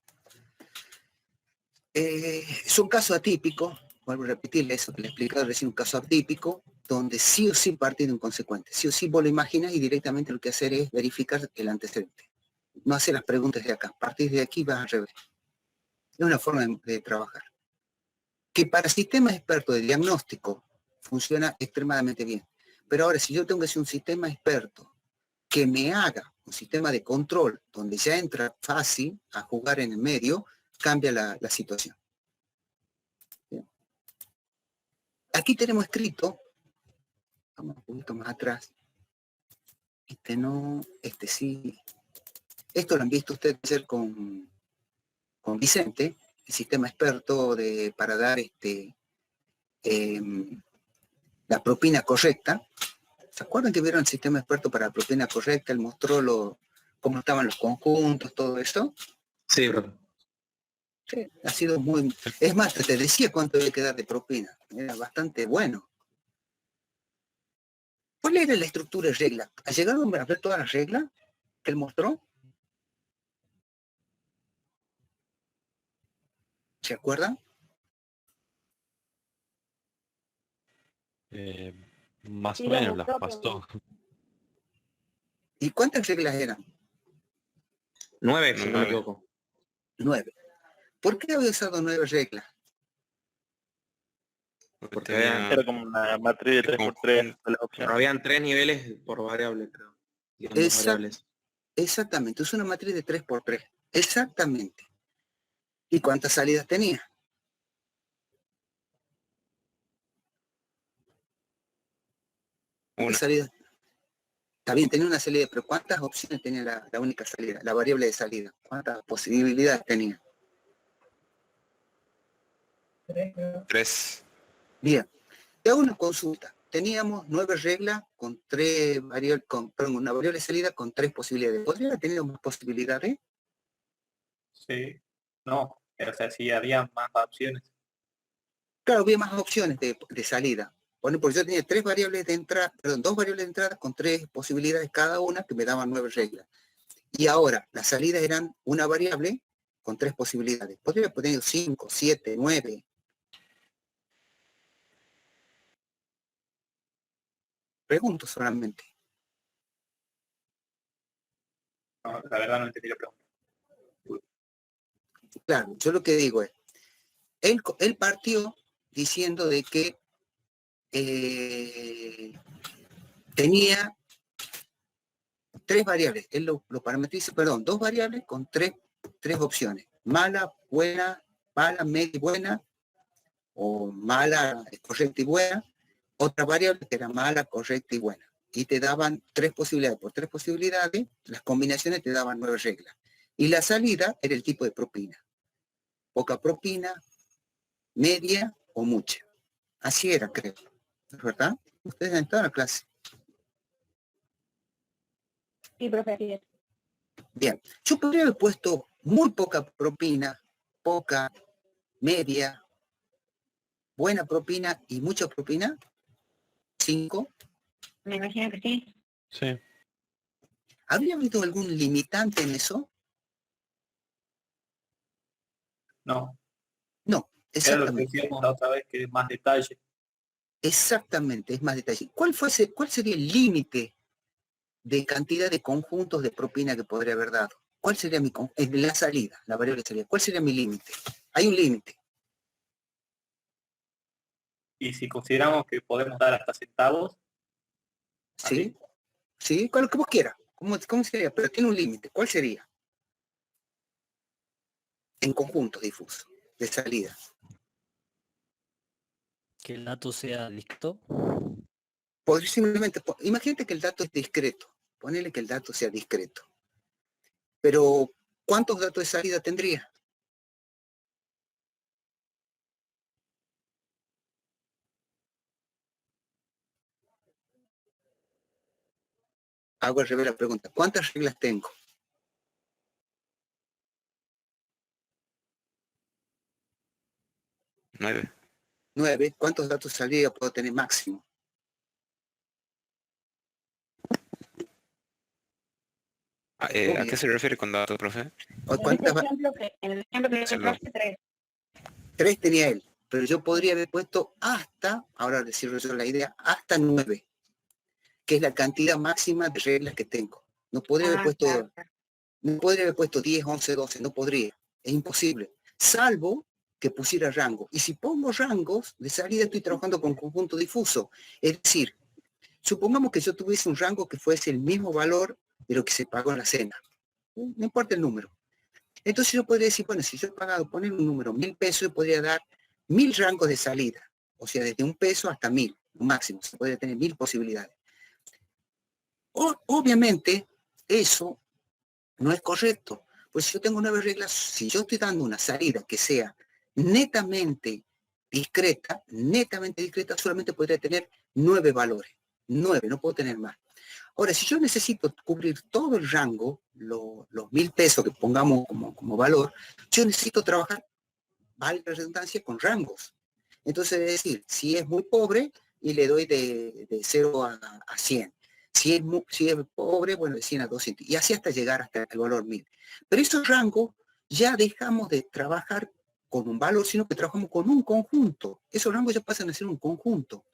Es un caso atípico, vuelvo a repetirle eso que le he explicado recién, un caso atípico, donde sí o sí parte de un consecuente. Sí o sí vos lo imaginas y directamente lo que hacer es verificar el antecedente. No hacer las preguntas de acá. Partir de aquí vas al revés. Es una forma de trabajar. Que para sistemas expertos de diagnóstico funciona extremadamente bien. Pero ahora, si yo tengo que hacer un sistema experto que me haga un sistema de control donde ya entra fácil a jugar en el medio, cambia la situación. Bien. Aquí tenemos escrito, vamos un poquito más atrás, este no, este sí. Esto lo han visto ustedes hacer con Vicente, el sistema experto para dar la propina correcta. ¿Se acuerdan que vieron el sistema experto para la propina correcta? Él mostró cómo estaban los conjuntos, todo eso. Sí, profe. Sí, ha sido muy... Es más, te decía cuánto había que dar de propina. Era bastante bueno. ¿Cuál era la estructura de regla? ¿Ha llegado a ver todas las reglas que él mostró? ¿Se acuerdan? Más Sí, o lo menos las mostró, pasó. ¿Y cuántas reglas eran? 9, si no me equivoco. 9. ¿Por qué había usado 9 reglas? Porque habían, Era como una matriz de 3x3 con las opciones. habían 3 niveles por variable, creo. Y eran 2 variables. Exactamente, es una matriz de 3x3. Exactamente. ¿Y cuántas salidas tenía? Una. Salidas. Está bien, tenía una salida, pero ¿cuántas opciones tenía la única salida? La variable de salida. ¿Cuántas posibilidades tenía? 3. Bien, te hago una consulta. Teníamos 9 reglas con 3 variables, perdón, una variable de salida con 3 posibilidades. ¿Podría haber tenido más posibilidades? Sí, no, o sea, sí había más opciones. Claro, había más opciones de salida. Bueno, porque yo tenía 3 variables de entrada, perdón, 2 variables de entrada con 3 posibilidades cada una que me daban 9 reglas. Y ahora, las salidas eran una variable con 3 posibilidades. Podría haber tenido 5, 7, 9. Pregunto solamente. No, la verdad no entendí la pregunta. Claro, yo lo que digo es, él partió diciendo de que tenía 3 variables. Él lo parametriza, perdón, 2 variables con 3 opciones. Mala, buena, mala, media y buena, o mala, correcta y buena. Otra variable que era mala, correcta y buena. Y te daban 3 posibilidades. Por 3 posibilidades, las combinaciones te daban 9 reglas. Y la salida era el tipo de propina. Poca propina, media o mucha. Así era, creo. ¿Verdad? Ustedes han estado en la clase. Sí, profe, así es. Bien. Yo podría haber puesto muy poca propina, poca, media, buena propina y mucha propina. 5. Me imagino que sí. Sí. ¿Habría habido algún limitante en eso? No, No, era lo que exactamente. decíamos la otra vez, que es más detalle. Exactamente, es más detalle. ¿Cuál sería el límite de cantidad de conjuntos de propina que podría haber dado? ¿Cuál sería la salida, la variable de salida? ¿Cuál sería mi límite? Hay un límite. Y si consideramos que podemos dar hasta centavos, Sí, sí, con lo que vos quieras. ¿Cómo sería? Pero tiene un límite. ¿Cuál sería? En conjuntos difusos, de salida. Que el dato sea discreto. Podría simplemente, imagínate que el dato es discreto. Ponele que el dato sea discreto. Pero, ¿cuántos datos de salida tendría? Hago al revés la pregunta. ¿Cuántas reglas tengo? 9. 9. ¿Cuántos datos de salida puedo tener máximo? ¿A qué se refiere con datos, profe? ¿Cuántas? En el ejemplo que le traje 3. 3 tenía él. pero yo podría haber puesto hasta, ahora decirlo yo la idea, hasta 9, que es la cantidad máxima de reglas que tengo. No podría haber puesto, claro. no podría haber puesto 10, 11, 12, no podría, es imposible, salvo que pusiera rango. Y si pongo rangos, de salida estoy trabajando con conjunto difuso, es decir, supongamos que yo tuviese un rango que fuese el mismo valor de lo que se pagó en la cena, no importa el número. Entonces yo podría decir, bueno, si yo he pagado, poner un número, 1.000 pesos, yo podría dar 1.000 rangos de salida, o sea, desde 1 peso hasta 1.000, máximo, se podría tener 1.000 posibilidades. Obviamente, eso no es correcto, pues si yo tengo 9 reglas, si yo estoy dando una salida que sea netamente discreta, solamente podría tener 9 valores, 9, no puedo tener más. Ahora, si yo necesito cubrir todo el rango, los 1.000 pesos que pongamos como valor, yo necesito trabajar, valga la redundancia, con rangos. Entonces, es decir, si es muy pobre, y le doy de 0 a 100. Si es pobre, bueno, de 100 a 200. Y así hasta llegar hasta el valor 1.000. Pero esos rangos ya dejamos de trabajar con un valor, sino que trabajamos con un conjunto. Esos rangos ya pasan a ser un conjunto.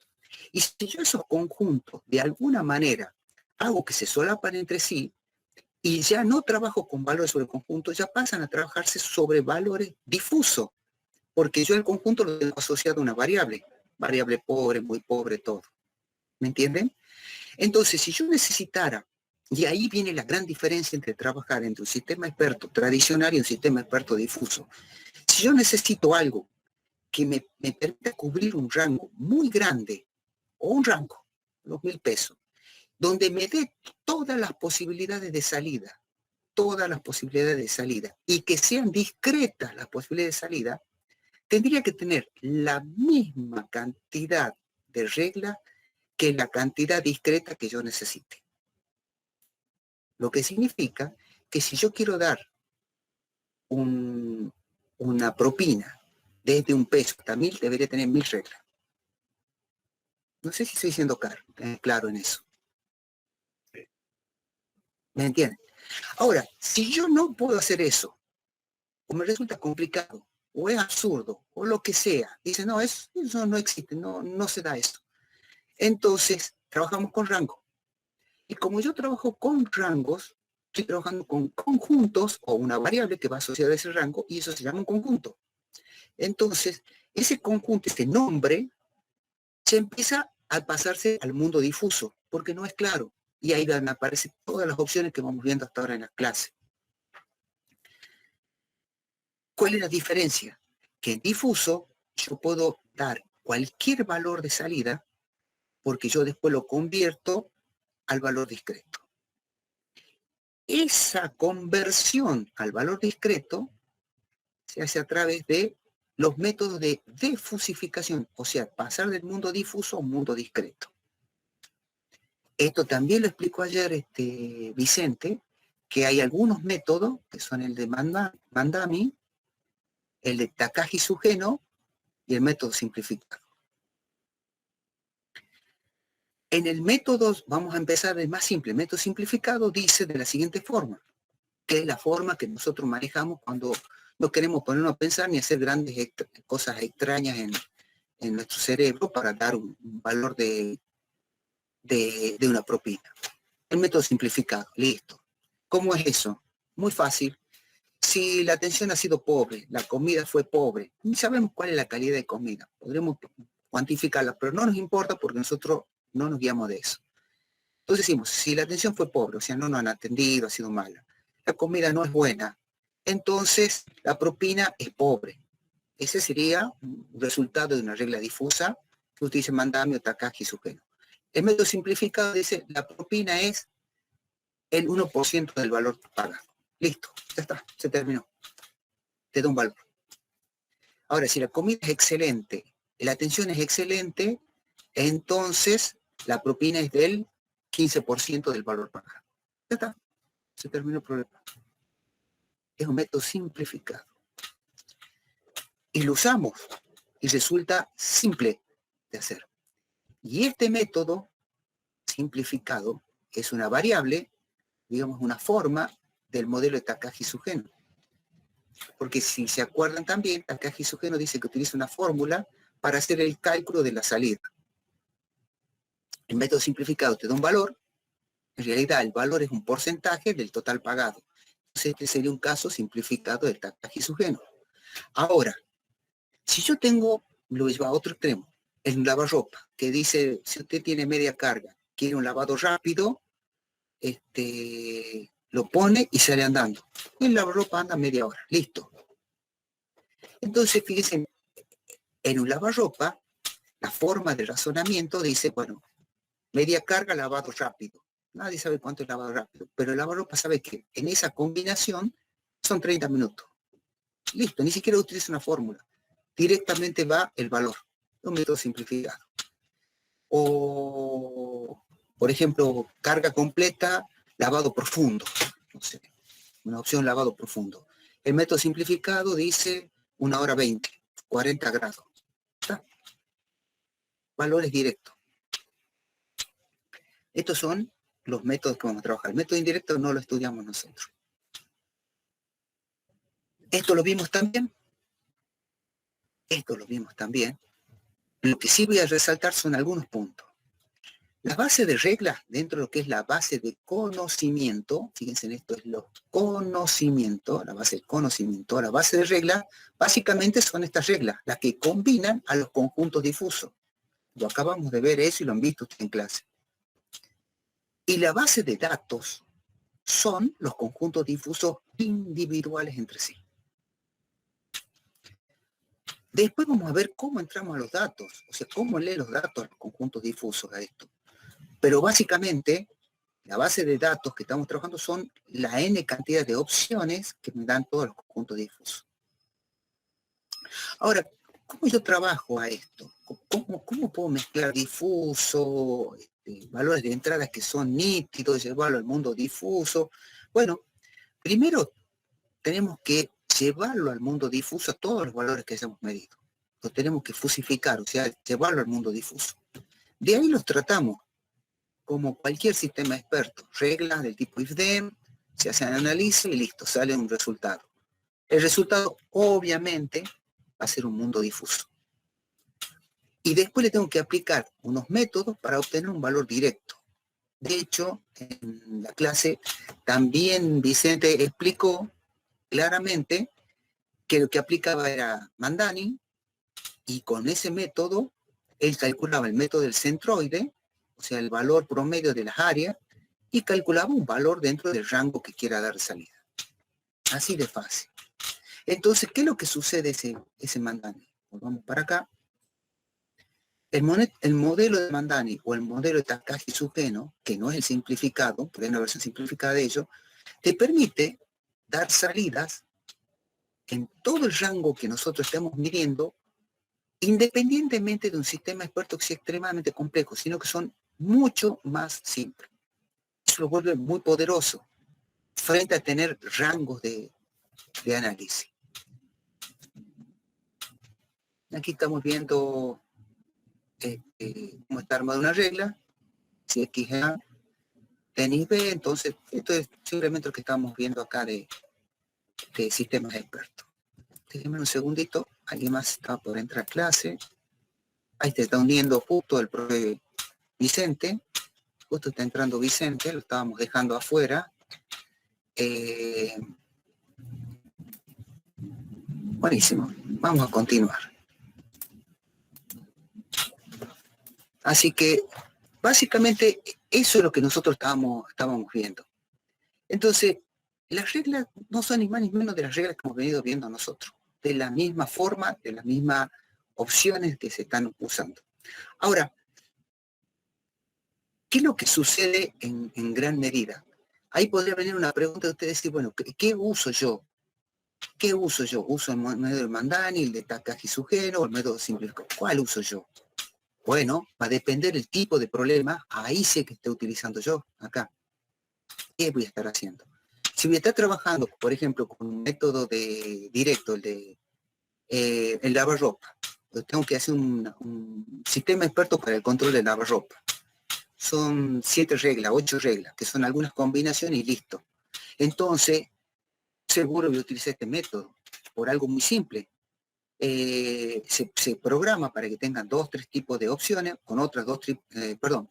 Y si yo esos conjuntos, de alguna manera, hago que se solapan entre sí, y ya no trabajo con valores sobre conjuntos, ya pasan a trabajarse sobre valores difusos, porque yo el conjunto lo tengo asociado a una variable pobre, muy pobre, todo. ¿Me entienden? Entonces, si yo necesitara, y ahí viene la gran diferencia entre trabajar entre un sistema experto tradicional y un sistema experto difuso. Si yo necesito algo que me permita cubrir un rango muy grande, o un rango, los 1.000 pesos, donde me dé todas las posibilidades de salida, y que sean discretas las posibilidades de salida, tendría que tener la misma cantidad de reglas que la cantidad discreta que yo necesite. Lo que significa que si yo quiero dar una propina desde 1 peso hasta 1.000, debería tener 1.000 reglas. No sé si estoy siendo claro en eso. ¿Me entienden? Ahora, si yo no puedo hacer eso, o me resulta complicado, o es absurdo, o lo que sea, dice, no, eso no existe, no se da eso. Entonces, trabajamos con rango. Y como yo trabajo con rangos, estoy trabajando con conjuntos o una variable que va asociada a ese rango, y eso se llama un conjunto. Entonces, ese conjunto, este nombre, se empieza a pasarse al mundo difuso, porque no es claro. Y ahí me aparecen todas las opciones que vamos viendo hasta ahora en la clase. ¿Cuál es la diferencia? Que en difuso yo puedo dar cualquier valor de salida, porque yo después lo convierto al valor discreto. Esa conversión al valor discreto se hace a través de los métodos de defusificación, o sea, pasar del mundo difuso a un mundo discreto. Esto también lo explicó ayer Vicente, que hay algunos métodos, que son el de Mandami, el de Takagi-Sugeno y el método simplificado. En el método, vamos a empezar el más simple, el método simplificado dice de la siguiente forma, que es la forma que nosotros manejamos cuando no queremos ponernos a pensar ni hacer grandes cosas extrañas en nuestro cerebro para dar un valor de una propina. El método simplificado, listo. ¿Cómo es eso? Muy fácil. Si la atención ha sido pobre, la comida fue pobre, ni sabemos cuál es la calidad de comida, podremos cuantificarla, pero no nos importa porque nosotros no nos guiamos de eso. Entonces decimos, si la atención fue pobre, o sea, no nos han atendido, ha sido mala, la comida no es buena, entonces la propina es pobre. Ese sería un resultado de una regla difusa que usted dice Mandami o Takagi-Sugeno. El método simplificado dice, la propina es el 1% del valor pagado. Listo, ya está, se terminó. Te da un valor. Ahora, si la comida es excelente, la atención es excelente, entonces la propina es del 15% del valor pagado. Ya está, se terminó el problema. Es un método simplificado. Y lo usamos y resulta simple de hacer. Y este método simplificado es una variable, digamos una forma del modelo de Takagi-Sugeno. Porque si se acuerdan también, Takahashi Sugeno dice que utiliza una fórmula para hacer el cálculo de la salida. El método simplificado te da un valor, en realidad el valor es un porcentaje del total pagado. Entonces este sería un caso simplificado del Takahashi Sugeno. Ahora, si yo tengo, lo llevo a otro extremo, el lavarropa, que dice, si usted tiene media carga, quiere un lavado rápido, lo pone y sale andando. Y el lavarropa anda media hora, listo. Entonces, fíjense, en un lavarropa, la forma de razonamiento dice, bueno, media carga, lavado rápido. Nadie sabe cuánto es lavado rápido, pero el lavarropa sabe que en esa combinación son 30 minutos. Listo, ni siquiera utiliza una fórmula. Directamente va el valor. Un método simplificado. O, por ejemplo, carga completa, lavado profundo. No sé, una opción lavado profundo. El método simplificado dice 1 hora 20, 40 grados. ¿Está? Valores directos. Estos son los métodos que vamos a trabajar. El método indirecto no lo estudiamos nosotros. Esto lo vimos también. Esto lo vimos también. Lo que sí voy a resaltar son algunos puntos. La base de reglas, dentro de lo que es la base de conocimiento, fíjense en esto, es lo conocimiento, la base de conocimiento, la base de reglas, básicamente son estas reglas, las que combinan a los conjuntos difusos. Lo acabamos de ver eso y lo han visto ustedes en clase. Y la base de datos son los conjuntos difusos individuales entre sí. Después vamos a ver cómo entramos a los datos, o sea, cómo lee los datos a los conjuntos difusos a esto. Pero básicamente, la base de datos que estamos trabajando son la n cantidad de opciones que me dan todos los conjuntos difusos. Ahora, ¿cómo yo trabajo a esto? ¿Cómo puedo mezclar difuso, valores de entrada que son nítidos, llevarlo al mundo difuso? Bueno, primero tenemos que llevarlo al mundo difuso a todos los valores que hayamos medido. Los tenemos que fusificar, o sea, llevarlo al mundo difuso. De ahí los tratamos como cualquier sistema experto. Reglas del tipo if-then, se hace un análisis y listo, sale un resultado. El resultado, obviamente, va a ser un mundo difuso. Y después le tengo que aplicar unos métodos para obtener un valor directo. De hecho, en la clase también Vicente explicó claramente que lo que aplicaba era Mandani, y con ese método él calculaba el método del centroide, o sea, el valor promedio de las áreas, y calculaba un valor dentro del rango que quiera dar salida. Así de fácil. Entonces, ¿qué es lo que sucede ese Mandani? Volvamos para acá. El modelo de Mandani o el modelo de Takahashi Sugeno, que no es el simplificado, porque hay una versión simplificada de ello, te permite dar salidas en todo el rango que nosotros estamos midiendo, independientemente de un sistema experto que sea extremadamente complejo, sino que son mucho más simples. Eso lo vuelve muy poderoso frente a tener rangos de análisis. Aquí estamos viendo cómo está armada una regla. Si X es A, tenis B, entonces esto es simplemente lo que estamos viendo acá de sistemas expertos. Déjenme un segundito, alguien más está por entrar a clase. Ahí se está uniendo justo el profe Vicente. Justo está entrando Vicente, lo estábamos dejando afuera. Buenísimo, vamos a continuar. Así que, básicamente, eso es lo que nosotros estábamos viendo. Entonces, las reglas no son ni más ni menos de las reglas que hemos venido viendo nosotros. De la misma forma, de las mismas opciones que se están usando. Ahora, ¿qué es lo que sucede en gran medida? Ahí podría venir una pregunta de ustedes decir, bueno, ¿qué uso yo? ¿Qué uso yo? ¿Uso el método de Mandani, el de Takahashi Sugeno o el método simplificado? ¿Cuál uso yo? Bueno, va a depender del tipo de problema, ahí sé que estoy utilizando yo, acá. ¿Qué voy a estar haciendo? Si voy a estar trabajando, por ejemplo, con un método directo, el lavarropa, pues tengo que hacer un sistema experto para el control del lavarropa. Son 7 reglas, 8 reglas, que son algunas combinaciones y listo. Entonces, seguro voy a utilizar este método. por algo muy simple. Se programa para que tengan 2, 3 tipos de opciones, con otras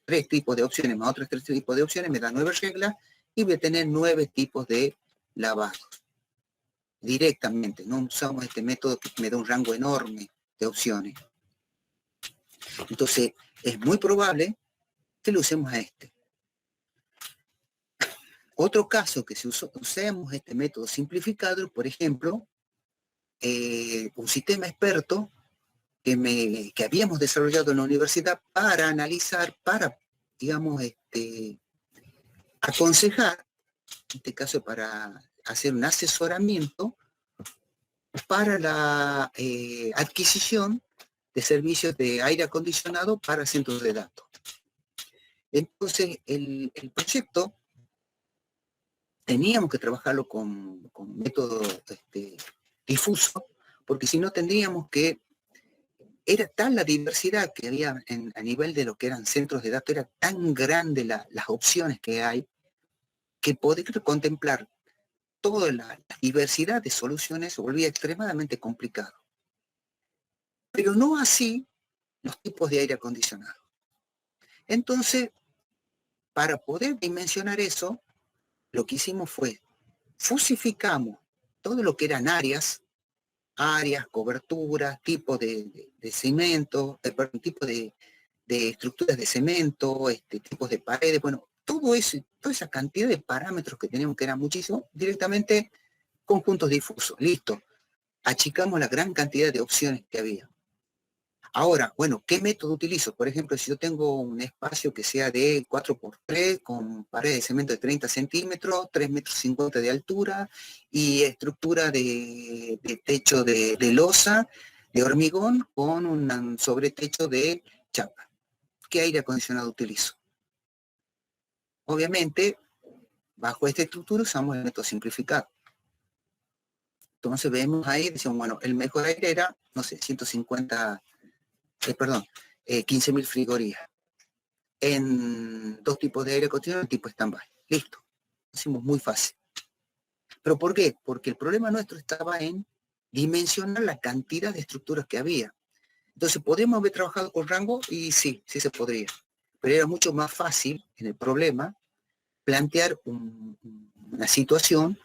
3 tipos de opciones más otros 3 tipos de opciones, me da 9 reglas y voy a tener 9 tipos de lavados. Directamente, no usamos este método que me da un rango enorme de opciones. Entonces, es muy probable que lo usemos a este. Otro caso que usemos este método simplificado, por ejemplo, un sistema experto que habíamos desarrollado en la universidad para analizar, para, digamos, aconsejar, en este caso para hacer un asesoramiento para la adquisición de servicios de aire acondicionado para centros de datos. Entonces, el proyecto teníamos que trabajarlo con método difuso, porque si no tendríamos que... Era tan la diversidad que había a nivel de lo que eran centros de datos, era tan grande las opciones que hay, que poder contemplar toda la diversidad de soluciones se volvía extremadamente complicado. Pero no así los tipos de aire acondicionado. Entonces, para poder dimensionar eso, lo que hicimos fue, fusificamos todo lo que eran áreas, coberturas, tipos de cemento, tipo de estructuras de cemento, tipos de paredes, bueno, todo eso, toda esa cantidad de parámetros que teníamos, que eran muchísimos, directamente conjuntos difusos, listo. Achicamos la gran cantidad de opciones que había. Ahora, bueno, ¿qué método utilizo? Por ejemplo, si yo tengo un espacio que sea de 4x3, con pared de cemento de 30 centímetros, 3,50 metros de altura, y estructura de techo de losa, de hormigón, con un sobretecho de chapa. ¿Qué aire acondicionado utilizo? Obviamente, bajo esta estructura usamos el método simplificado. Entonces vemos ahí, decimos, bueno, el mejor aire era, no sé, 15.000 frigorías. En 2 tipos de aire acondicionado, tipo stand-by. Listo. Lo hicimos muy fácil. ¿Pero por qué? Porque el problema nuestro estaba en dimensionar la cantidad de estructuras que había. Entonces, ¿podemos haber trabajado con rango? Y sí, sí se podría. Pero era mucho más fácil, en el problema, plantear una situación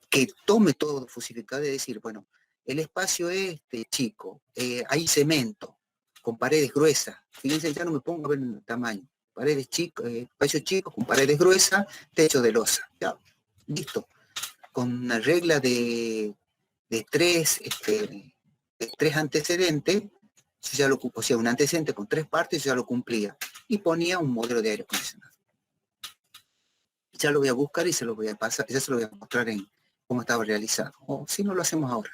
que tome todo fusificado y decir, bueno, el espacio es chico, hay cemento, con paredes gruesas. Fíjense, ya no me pongo a ver el tamaño. Paredes chicos, espacios chicos, con paredes gruesas, techo de losa. Ya, listo. Con una regla de 3 antecedentes, yo ya lo ocupo, o sea, un antecedente con 3 partes, yo ya lo cumplía. Y ponía un modelo de aire acondicionado. Ya lo voy a buscar y se lo voy a pasar, ya se lo voy a mostrar en cómo estaba realizado. O si no, lo hacemos ahora.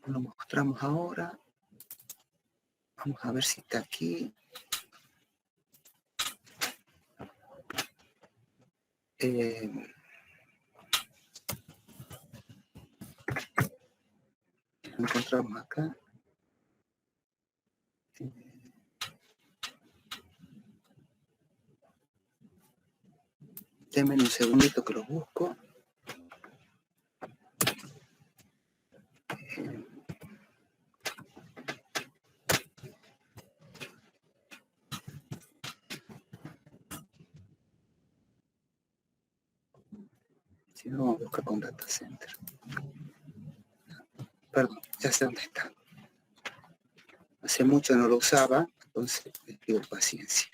Lo mostramos ahora. Vamos a ver si está aquí. Lo encontramos acá. Denme un segundito que lo busco. Si no, vamos a buscar con data center. Perdón, ya sé dónde está. Hace mucho no lo usaba, entonces les pido paciencia.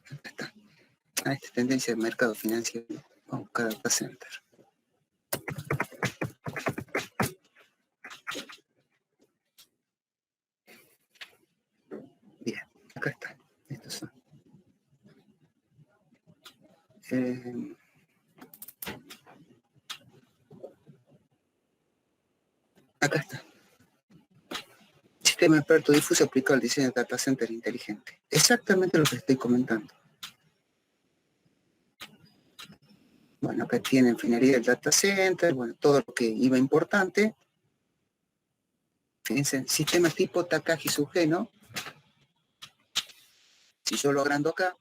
¿Dónde está? Esta tendencia de mercado financiero. Vamos a buscar data center. Bien, acá está. Estos son. Acá está. Sistema experto difuso aplicado al diseño de data center inteligente. Exactamente lo que estoy comentando. Bueno, acá tiene ingeniería del data center, bueno, todo lo que iba importante. Fíjense, sistema tipo Takagi Sugeno. Si yo lo agrando acá,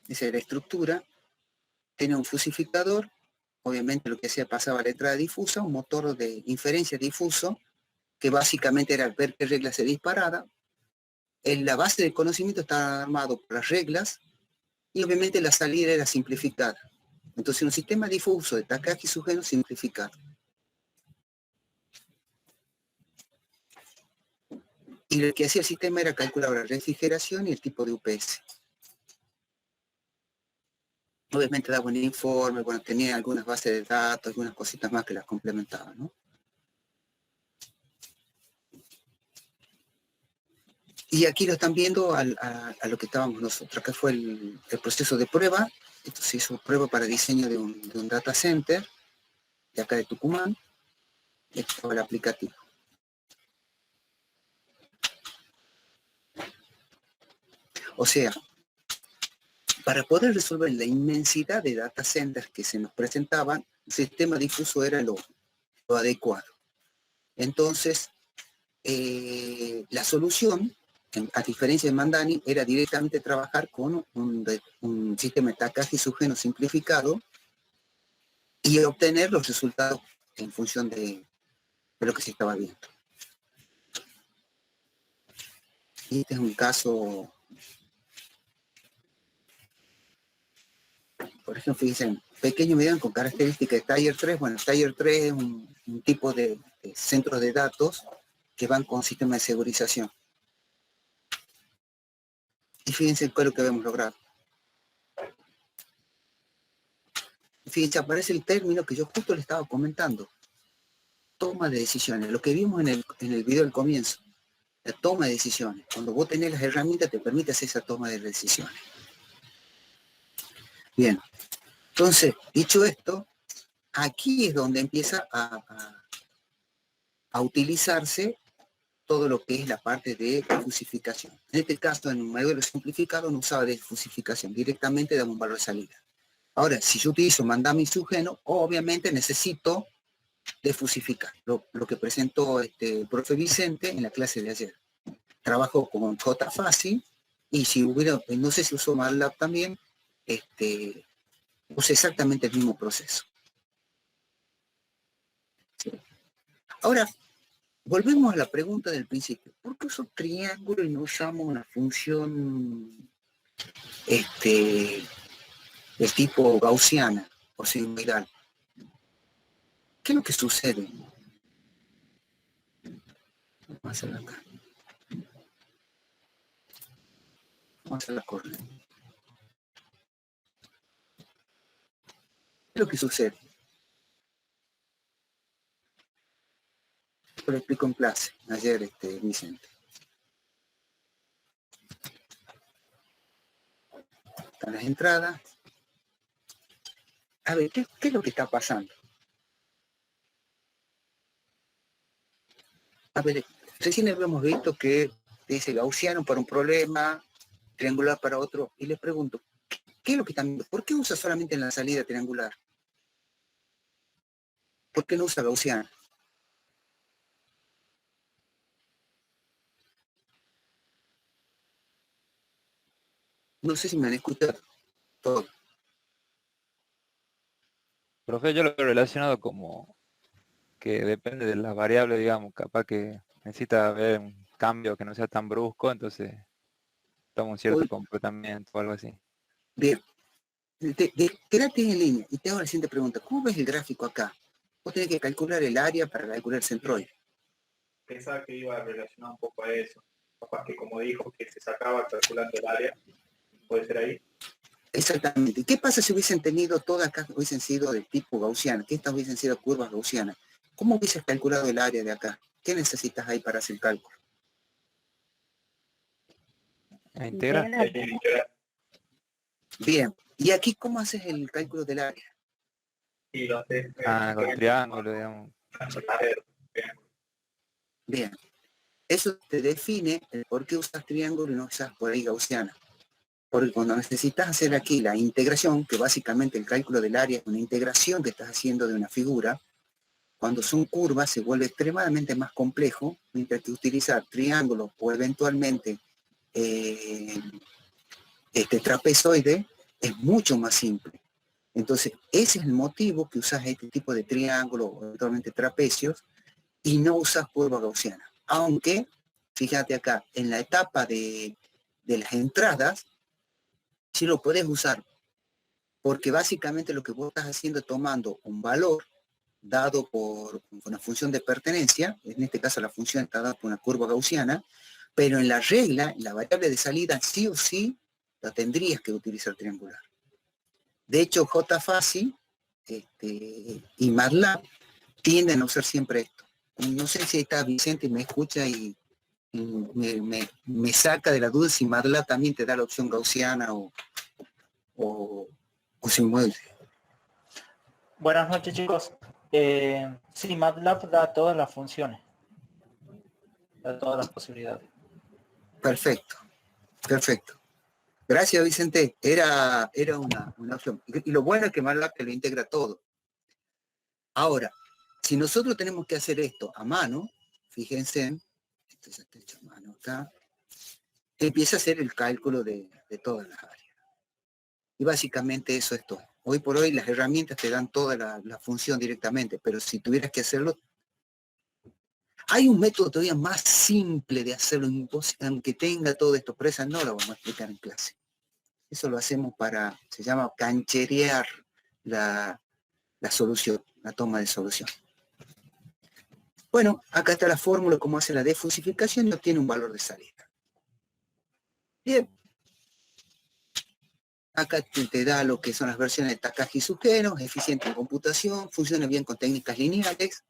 esa es la estructura, tiene un fusificador, obviamente lo que hacía pasaba a la entrada difusa, un motor de inferencia difuso, que básicamente era ver qué regla se disparaba. En la base del conocimiento estaba armado por las reglas, y obviamente la salida era simplificada. Entonces un sistema difuso de Takahashi-Sugeno simplificado. Y lo que hacía el sistema era calcular la refrigeración y el tipo de UPS. Obviamente daba un informe, bueno, tenía algunas bases de datos, algunas cositas más que las complementaban, ¿no? Y aquí lo están viendo a lo que estábamos nosotros. Acá fue el proceso de prueba. Esto se hizo prueba para diseño de un data center, de acá de Tucumán. Esto fue el aplicativo. O sea, para poder resolver la inmensidad de data centers que se nos presentaban, el sistema difuso era lo adecuado. Entonces, la solución, a diferencia de Mandani, era directamente trabajar con un sistema de Takahashi-Sugeno simplificado y obtener los resultados en función de lo que se estaba viendo. Y este es un caso, por ejemplo, fíjense, pequeño medidor con características de Tier 3. Bueno, Tier 3 es un tipo de centros de datos que van con sistema de segurización. Y fíjense cuál es lo que habíamos logrado. Fíjense, aparece el término que yo justo le estaba comentando. Toma de decisiones. Lo que vimos en el video del comienzo. La toma de decisiones. Cuando vos tenés las herramientas, te permite hacer esa toma de decisiones. Bien. Entonces, dicho esto, aquí es donde empieza a utilizarse todo lo que es la parte de fusificación. En este caso, en un modelo simplificado, no usaba de fusificación. Directamente daba un valor de salida. Ahora, si yo utilizo Mandani-Sugeno, obviamente necesito defusificar. Lo que presentó el profe Vicente en la clase de ayer. Trabajo con JFASI, y si hubiera, no sé si usó MATLAB también, usa exactamente el mismo proceso. ¿Sí? Ahora, volvemos a la pregunta del principio. ¿Por qué uso triángulo y no usamos una función de tipo gaussiana o sinusoidal? ¿Qué es lo que sucede? Vamos a hacerlo acá. Vamos a hacer la corriente. ¿Qué es lo que sucede? Lo explico en clase, ayer, Vicente. Están las entradas. A ver, ¿qué es lo que está pasando? A ver, recién habíamos visto que dice gaussiano para un problema, triangular para otro, y les pregunto, ¿qué es lo que están viendo? ¿Por qué usa solamente en la salida triangular? ¿Por qué no usa gaussiana? No sé si me han escuchado todo. Profe, yo lo he relacionado como que depende de las variables, digamos, capaz que necesita ver un cambio que no sea tan brusco, entonces toma un cierto comportamiento o algo así. Bien, quédate en línea y te hago la siguiente pregunta. ¿Cómo ves el gráfico acá? Vos tenés que calcular el área para calcular el centroide. Pensaba que iba relacionado un poco a eso. Capaz que como dijo que se sacaba calculando el área, puede ser ahí. Exactamente. ¿Qué pasa si hubiesen tenido todas acá, hubiesen sido de tipo gaussiano? Que estas hubiesen sido curvas gaussianas. ¿Cómo hubieses calculado el área de acá? ¿Qué necesitas ahí para hacer el cálculo? Integrar. Bien. ¿Y aquí cómo haces el cálculo del área? Con triángulo, digamos. Bien. Eso te define el por qué usas triángulo y no usas por ahí gaussiana. Porque cuando necesitas hacer aquí la integración, que básicamente el cálculo del área es una integración que estás haciendo de una figura, cuando son curvas se vuelve extremadamente más complejo, mientras que utilizar triángulos o eventualmente trapezoide es mucho más simple. Entonces, ese es el motivo que usas este tipo de triángulos o eventualmente trapecios y no usas curva gaussiana. Aunque, fíjate acá, en la etapa de las entradas, sí lo puedes usar, porque básicamente lo que vos estás haciendo es tomando un valor dado por una función de pertenencia, en este caso la función está dada por una curva gaussiana, pero en la regla, en la variable de salida, sí o sí, la tendrías que utilizar triangular. De hecho, JFASI y MATLAB tienden a usar siempre esto. No sé si está Vicente y me escucha y me saca de la duda si MATLAB también te da la opción gaussiana o simulador. Buenas noches, chicos. Sí, MATLAB da todas las funciones. Da todas las posibilidades. Perfecto, perfecto. Gracias, Vicente. Era una opción. Y lo bueno es que MATLAB te lo integra todo. Ahora, si nosotros tenemos que hacer esto a mano, fíjense, esto ya está hecho a mano acá, empieza a hacer el cálculo de todas las áreas. Y básicamente eso es todo. Hoy por hoy las herramientas te dan toda la función directamente, pero si tuvieras que hacerlo, hay un método todavía más simple de hacerlo, aunque tenga todo esto, pero esa no lo vamos a explicar en clase. Eso lo hacemos se llama cancherear la solución, la toma de solución. Bueno, acá está la fórmula, cómo hace la defusificación y obtiene un valor de salida. Bien. Acá te da lo que son las versiones de Takagi y Sugeno, eficiente en computación, funciona bien con técnicas lineales,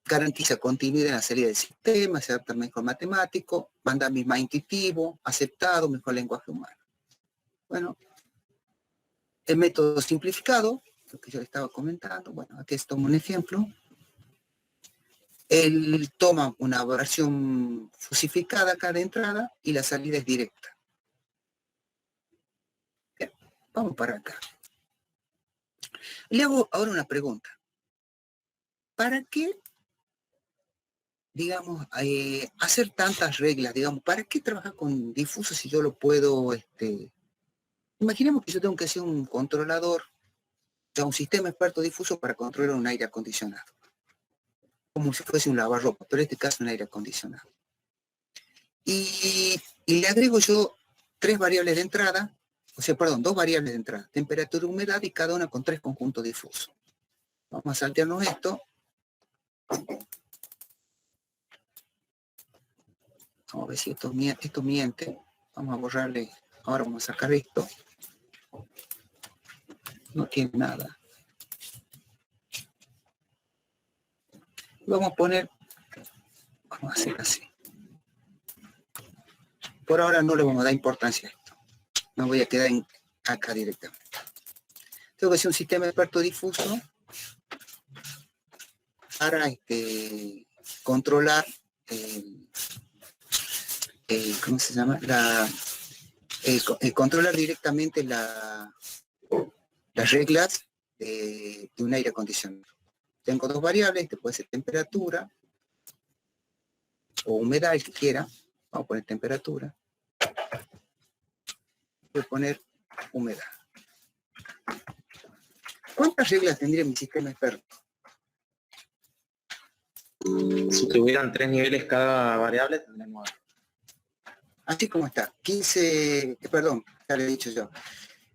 garantiza continuidad en la salida del sistema, se adapta mejor matemático, manda más intuitivo, aceptado, mejor lenguaje humano. Bueno, el método simplificado, lo que yo le estaba comentando, bueno, aquí tomo un ejemplo. Él toma una versión fusificada acá de entrada y la salida es directa. Bien, vamos para acá. Le hago ahora una pregunta. ¿Para qué, digamos, hacer tantas reglas? Digamos, ¿para qué trabajar con difusos si yo lo puedo, imaginemos que yo tengo que hacer un controlador, o sea, un sistema experto difuso para controlar un aire acondicionado. Como si fuese un lavarropa, pero en este caso un aire acondicionado. Y le agrego yo dos variables de entrada, temperatura y humedad, y cada una con 3 conjuntos difusos. Vamos a saltearnos esto. Vamos a ver si esto miente. Vamos a borrarle. Ahora vamos a sacar esto. No tiene nada. Vamos a hacer así. Por ahora no le vamos a dar importancia a esto. Me voy a quedar acá directamente. Tengo que hacer un sistema experto difuso para controlar ¿cómo se llama? Controlar directamente las reglas de un aire acondicionado. Tengo dos variables, que puede ser temperatura o humedad, el que quiera. Vamos a poner temperatura. Voy a poner humedad. ¿Cuántas reglas tendría mi sistema experto? Si tuvieran 3 niveles cada variable, tendrían 9. Así como está. 15, perdón, ya le he dicho yo.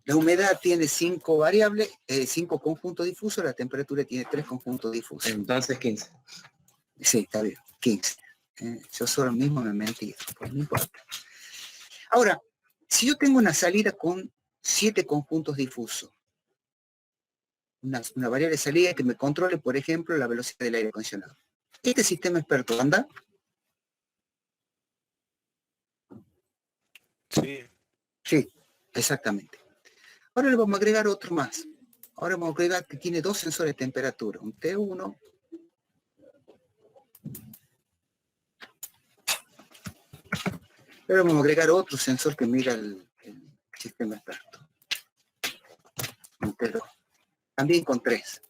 La humedad tiene 5 variables, 5 conjuntos difusos, la temperatura tiene 3 conjuntos difusos. Entonces 15. Sí, está bien, 15. Yo solo mismo me he mentido, pues no importa. Ahora, si yo tengo una salida con 7 conjuntos difusos, una variable de salida que me controle, por ejemplo, la velocidad del aire acondicionado. ¿Este sistema experto anda? Sí. Sí, exactamente. Ahora le vamos a agregar otro más. Ahora vamos a agregar que tiene 2 sensores de temperatura, un T1. Ahora vamos a agregar otro sensor que mira el sistema experto. Un T2. También con 3.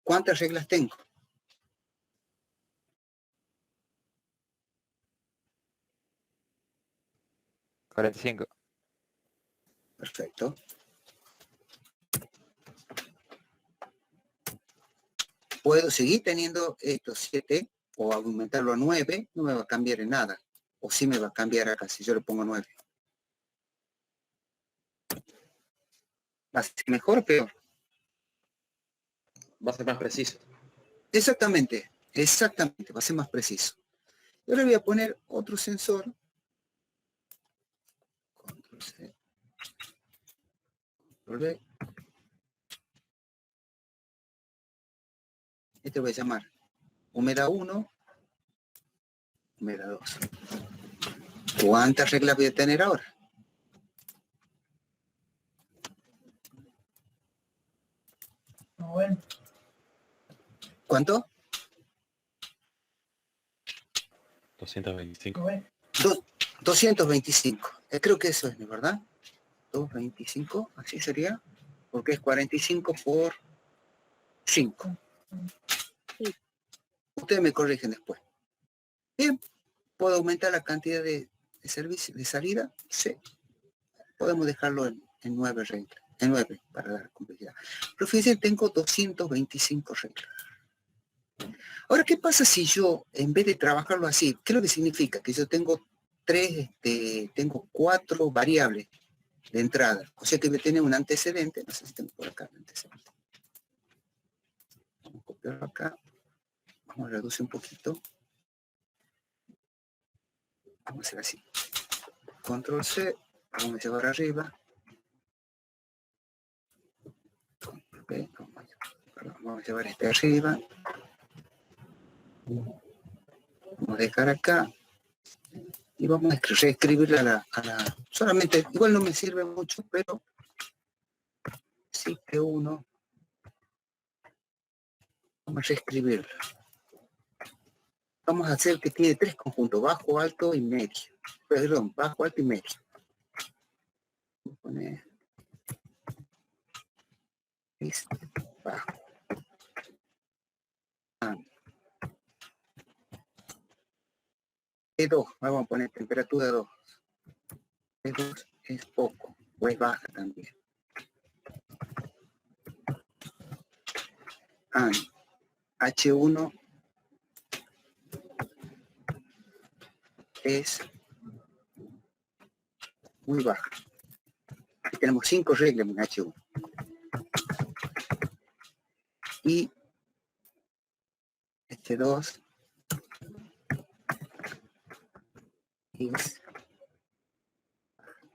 ¿Cuántas reglas tengo? $45. Perfecto. Puedo seguir teniendo estos 7 o aumentarlo a 9, no me va a cambiar en nada. O sí me va a cambiar acá si yo le pongo 9. ¿Va a ser mejor o peor? Va a ser más preciso. Exactamente, exactamente, va a ser más preciso. Yo le voy a poner otro sensor. Control C. Control V. Este voy a llamar humedad 1, humedad 2. ¿Cuántas reglas voy a tener ahora? Bueno. ¿Cuánto? 225. 225. Creo que eso es, ¿verdad? 225, así sería. Porque es 45 por 5. Ustedes me corrigen después. Bien. ¿Puedo aumentar la cantidad de servicio, de salida? Sí. Podemos dejarlo en 9 reglas. En 9 para dar complejidad. Pero fíjense, tengo 225 reglas. Ahora, ¿qué pasa si yo, en vez de trabajarlo así, qué es lo que significa? Que yo tengo 4 variables de entrada. O sea que voy a tener un antecedente. No sé si tengo por acá el antecedente. Vamos a copiarlo acá. Vamos a reducir un poquito. Vamos a hacer así. Control C. Vamos a llevar arriba. Okay, vamos a llevar este arriba. Vamos a dejar acá. Y vamos a reescribirla a la... Solamente, igual no me sirve mucho, pero sí que uno... Vamos a reescribirla. Vamos a hacer que tiene 3 conjuntos, bajo, alto y medio. Perdón, bajo, alto y medio. Vamos a poner... bajo. E2, vamos a poner temperatura 2. E2 es poco, o es baja también. H1 es muy baja. Aquí tenemos 5 reglas en H1. Y este 2 es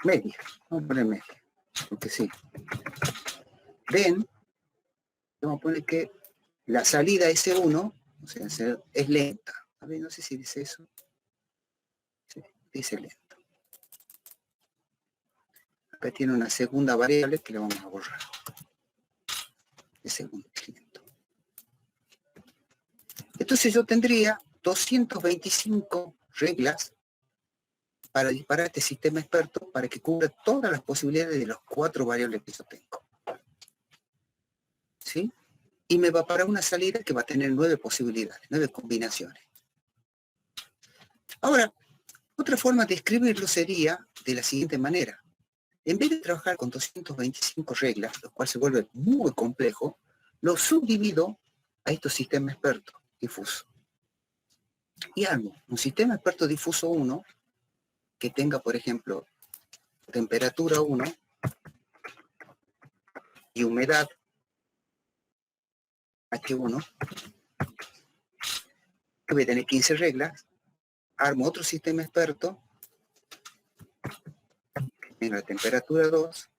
media. Vamos a poner media, porque sí. Ven, vamos a poner que la salida S1, o sea, es lenta. A ver, no sé si dice eso. Sí, dice lento. Acá tiene una segunda variable que la vamos a borrar. El segundo es lento. Entonces yo tendría 225 reglas para disparar este sistema experto para que cubra todas las posibilidades de los 4 variables que yo tengo. ¿Sí? Y me va para una salida que va a tener 9 posibilidades, 9 combinaciones. Ahora, otra forma de escribirlo sería de la siguiente manera. En vez de trabajar con 225 reglas, lo cual se vuelve muy complejo, lo subdivido a estos sistemas expertos difusos. Y armo un sistema experto difuso 1 que tenga, por ejemplo, temperatura 1 y humedad H1, que voy a tener 15 reglas. Armo otro sistema experto que tenga la temperatura 2,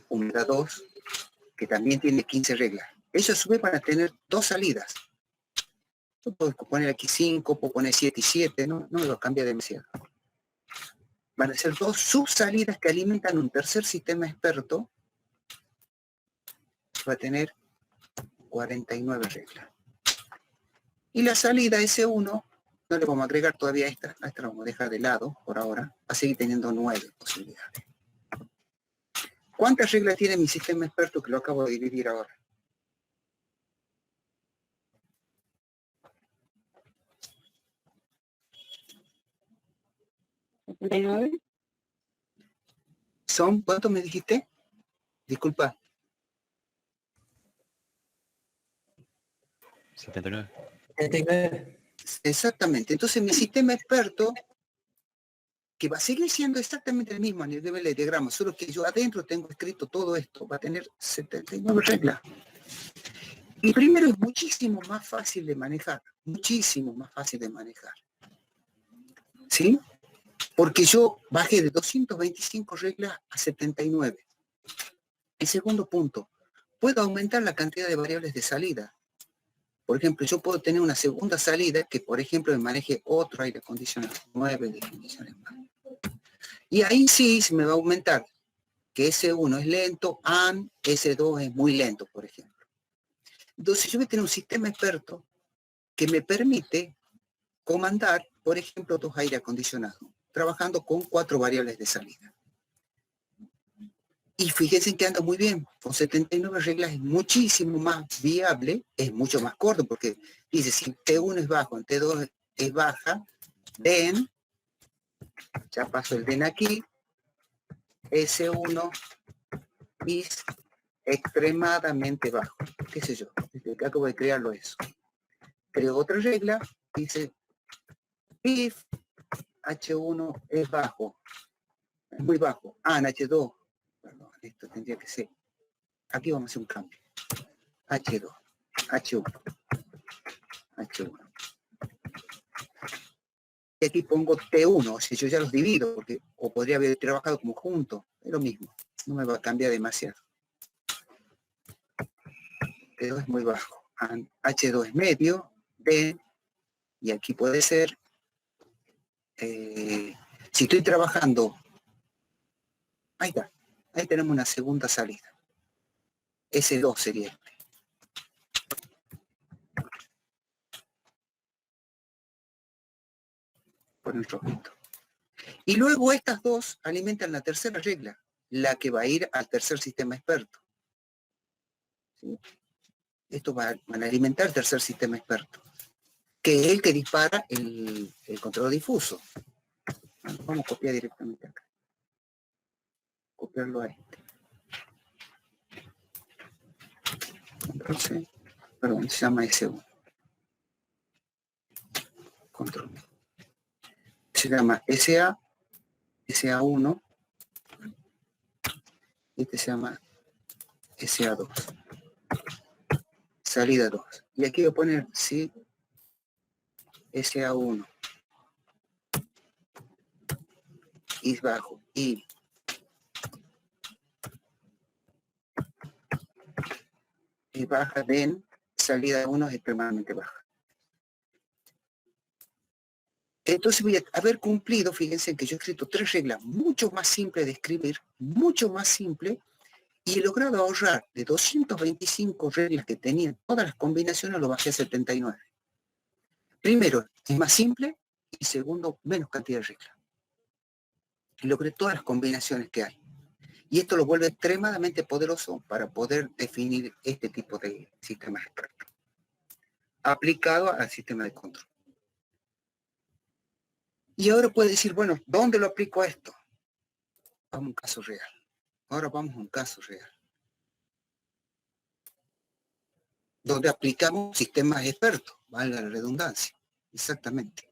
humedad 2, que también tiene 15 reglas. Ellos a su vez van a tener 2 salidas. Yo puedo poner aquí 5, puedo poner 7 y 7, no me lo cambia demasiado. Van a ser 2 subsalidas que alimentan un tercer sistema experto que va a tener 49 reglas. Y la salida S1, no le vamos a agregar todavía esta la vamos a dejar de lado por ahora, va a seguir teniendo 9 posibilidades. ¿Cuántas reglas tiene mi sistema experto que lo acabo de dividir ahora? ¿79? ¿Son cuántos me dijiste? Disculpa. 79. 79. Exactamente. Entonces mi sistema experto, que va a seguir siendo exactamente el mismo a nivel de diagrama, solo que yo adentro tengo escrito todo esto, va a tener 79 reglas. Y primero es muchísimo más fácil de manejar, muchísimo más fácil de manejar. ¿Sí? Porque yo bajé de 225 reglas a 79. El segundo punto, puedo aumentar la cantidad de variables de salida. Por ejemplo, yo puedo tener una segunda salida que, por ejemplo, me maneje otro aire acondicionado, 9 definiciones más. Y ahí sí se me va a aumentar que S1 es lento, AND, S2 es muy lento, por ejemplo. Entonces yo voy a tener un sistema experto que me permite comandar, por ejemplo, dos aire acondicionados, trabajando con 4 variables de salida. Y fíjense que anda muy bien, con 79 reglas es muchísimo más viable, es mucho más corto, porque dice, si T1 es bajo, T2 es baja, den, ya paso el den aquí, S1 es extremadamente bajo, qué sé yo, desde que acabo de crearlo eso. Creo otra regla, dice, if H1 es bajo, es muy bajo, H2, perdón, esto tendría que ser, aquí vamos a hacer un cambio, H2, H1, H1. Y aquí pongo T1, o sea, yo ya los divido, porque, o podría haber trabajado como juntos, es lo mismo, no me va a cambiar demasiado. T2 es muy bajo, H2 es medio, D, y aquí puede ser, si estoy trabajando, ahí está, ahí tenemos una segunda salida, S2 sería este. Por el rojito. Y luego estas dos alimentan la tercera regla, la que va a ir al tercer sistema experto. ¿Sí? Esto van a alimentar el tercer sistema experto, que es el que dispara el control difuso. Vamos a copiar directamente acá. Copiarlo a este. Control C. Perdón, se llama S1. Control. Se llama SA, SA1. Este se llama SA2. Salida 2. Y aquí voy a poner, sí, SA1. Y bajo. Y baja den, salida 1 es extremadamente baja. Entonces voy a haber cumplido, fíjense que yo he escrito 3 reglas mucho más simples de escribir, mucho más simple, y he logrado ahorrar de 225 reglas que tenían todas las combinaciones, lo bajé a 79. Primero, es más simple, y segundo, menos cantidad de reglas. Y logré todas las combinaciones que hay. Y esto lo vuelve extremadamente poderoso para poder definir este tipo de sistemas expertos, aplicado al sistema de control. Y ahora puede decir, bueno, ¿dónde lo aplico a esto? Vamos a un caso real. Ahora vamos a un caso real. Donde aplicamos sistemas expertos, valga la redundancia. Exactamente.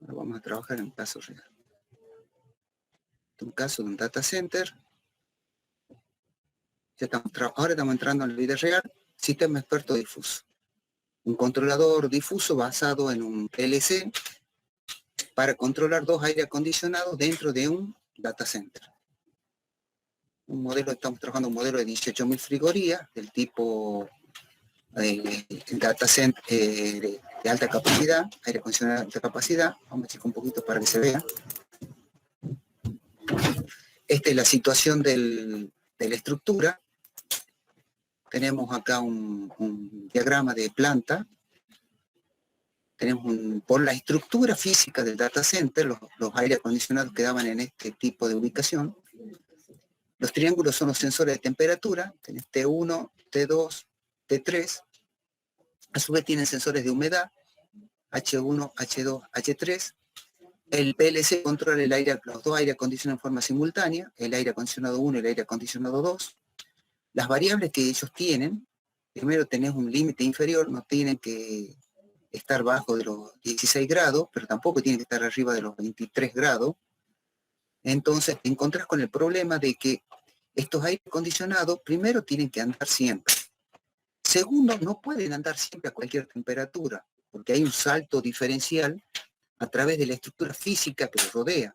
Ahora vamos a trabajar en un caso real. Un caso de un data center. Ahora estamos entrando en la vida real. Sistema experto difuso. Un controlador difuso basado en un PLC para controlar 2 aire acondicionados dentro de un data center. Un modelo, estamos trabajando un modelo de 18.000 frigorías del tipo data center de alta capacidad, aire acondicionado de alta capacidad. Vamos a checar un poquito para que se vea. Esta es la situación de la estructura. Tenemos acá un diagrama de planta. tenemos por la estructura física del data center, los aire acondicionados quedaban en este tipo de ubicación. Los triángulos son los sensores de temperatura, tenés T1, T2, T3. A su vez tienen sensores de humedad, H1, H2, H3. El PLC controla los dos aire acondicionados en forma simultánea, el aire acondicionado 1 y el aire acondicionado 2. Las variables que ellos tienen, primero tenés un límite inferior, no tienen que estar bajo de los 16 grados, pero tampoco tienen que estar arriba de los 23 grados. Entonces te encontrás con el problema de que estos aire acondicionados, primero, tienen que andar siempre. Segundo, no pueden andar siempre a cualquier temperatura, porque hay un salto diferencial a través de la estructura física que los rodea.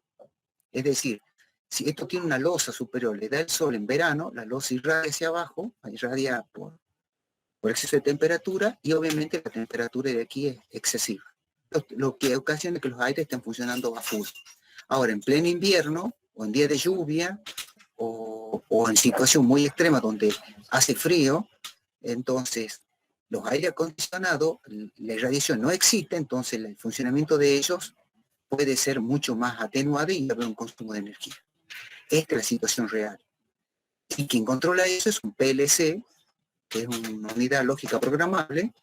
Es decir, si esto tiene una losa superior, le da el sol en verano, la losa irradia hacia abajo, irradia por exceso de temperatura, y obviamente la temperatura de aquí es excesiva. Lo que ocasiona que los aires estén funcionando a full. Ahora, en pleno invierno, o en día de lluvia, o en situación muy extrema donde hace frío, entonces los aire acondicionados, la irradiación no existe, entonces el funcionamiento de ellos puede ser mucho más atenuado y haber un consumo de energía. Esta es la situación real. Y quien controla eso es un PLC, que es una unidad lógica programable,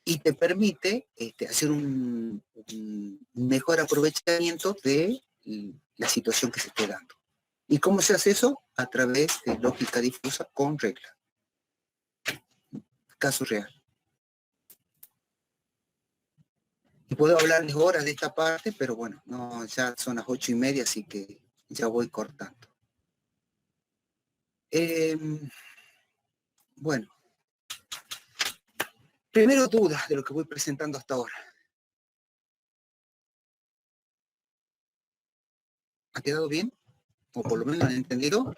y te permite hacer un mejor aprovechamiento de la situación que se esté dando. ¿Y cómo se hace eso? A través de lógica difusa con regla. Caso real. Y puedo hablarles horas de esta parte, pero bueno, no, ya son las 8:30, así que ya voy cortando. Bueno. Primero, dudas de lo que voy presentando hasta ahora. ¿Ha quedado bien? O por lo menos han entendido.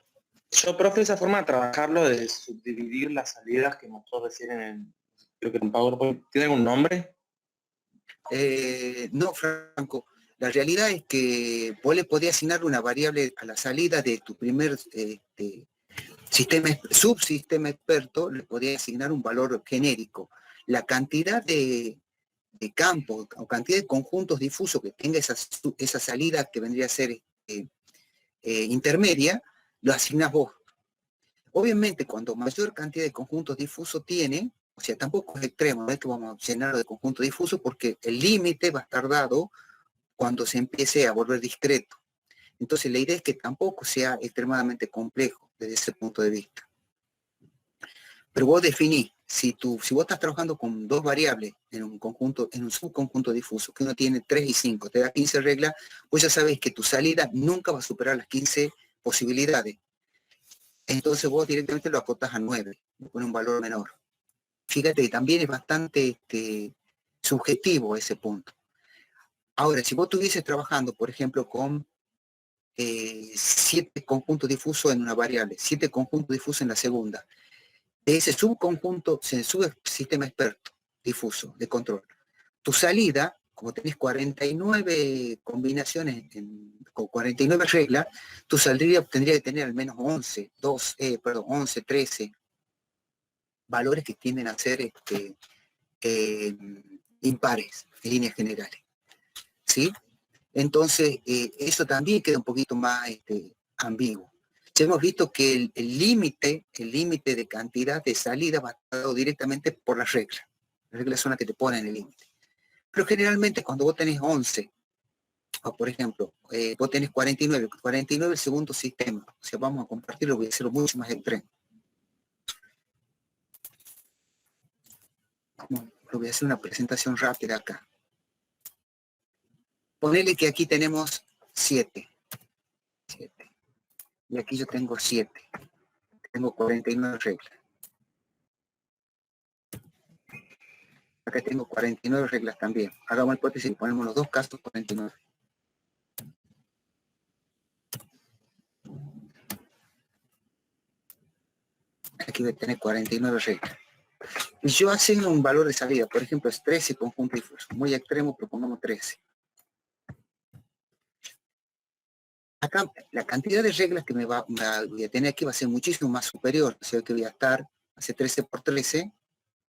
Yo, profe, esa forma de trabajarlo, de subdividir las salidas que mostró recién creo que en PowerPoint, ¿tiene algún nombre? No, Franco. La realidad es que vos le podés asignar una variable a la salida de tu primer subsistema experto, le podés asignar un valor genérico. La cantidad de campos o cantidad de conjuntos difusos que tenga esa salida que vendría a ser intermedia, lo asignás vos. Obviamente, cuando mayor cantidad de conjuntos difusos tiene, o sea, tampoco es extremo, no es que vamos a llenarlo de conjuntos difusos, porque el límite va a estar dado cuando se empiece a volver discreto. Entonces, la idea es que tampoco sea extremadamente complejo desde ese punto de vista. Pero vos definís, si vos estás trabajando con dos variables en un subconjunto difuso, que uno tiene 3 y 5, te da 15 reglas, pues ya sabés que tu salida nunca va a superar las 15 posibilidades. Entonces vos directamente lo acotás a 9, le pones un valor menor. Fíjate que también es bastante subjetivo ese punto. Ahora, si vos estuvieses trabajando, por ejemplo, con 7 conjuntos difusos en una variable, 7 conjuntos difusos en la segunda, ese subconjunto, ese subsistema experto difuso de control, tu salida, como tenés 49 combinaciones con 49 reglas, tu salida tendría que tener al menos 11, 13 valores que tienden a ser impares en líneas generales. ¿Sí? Entonces, eso también queda un poquito más ambiguo. Ya hemos visto que el límite de cantidad de salida va dado directamente por las reglas. Las reglas son las que te ponen el límite. Pero generalmente cuando vos tenés 11, o por ejemplo, vos tenés 49 el segundo sistema, o sea, vamos a compartirlo, voy a hacerlo mucho más extremo. Lo voy a hacer una presentación rápida acá. Ponele que aquí tenemos 7. Y aquí yo tengo 7. Tengo 49 reglas. Acá tengo 49 reglas también. Hagamos la hipótesis y ponemos los dos casos 49. Aquí voy a tener 49 reglas. Y yo asigno un valor de salida. Por ejemplo, es 13 conjunto difuso. Muy extremo, pero pongamos 13. Acá la cantidad de reglas que voy a tener aquí va a ser muchísimo más superior. O sea que voy a estar, hace 13 por 13,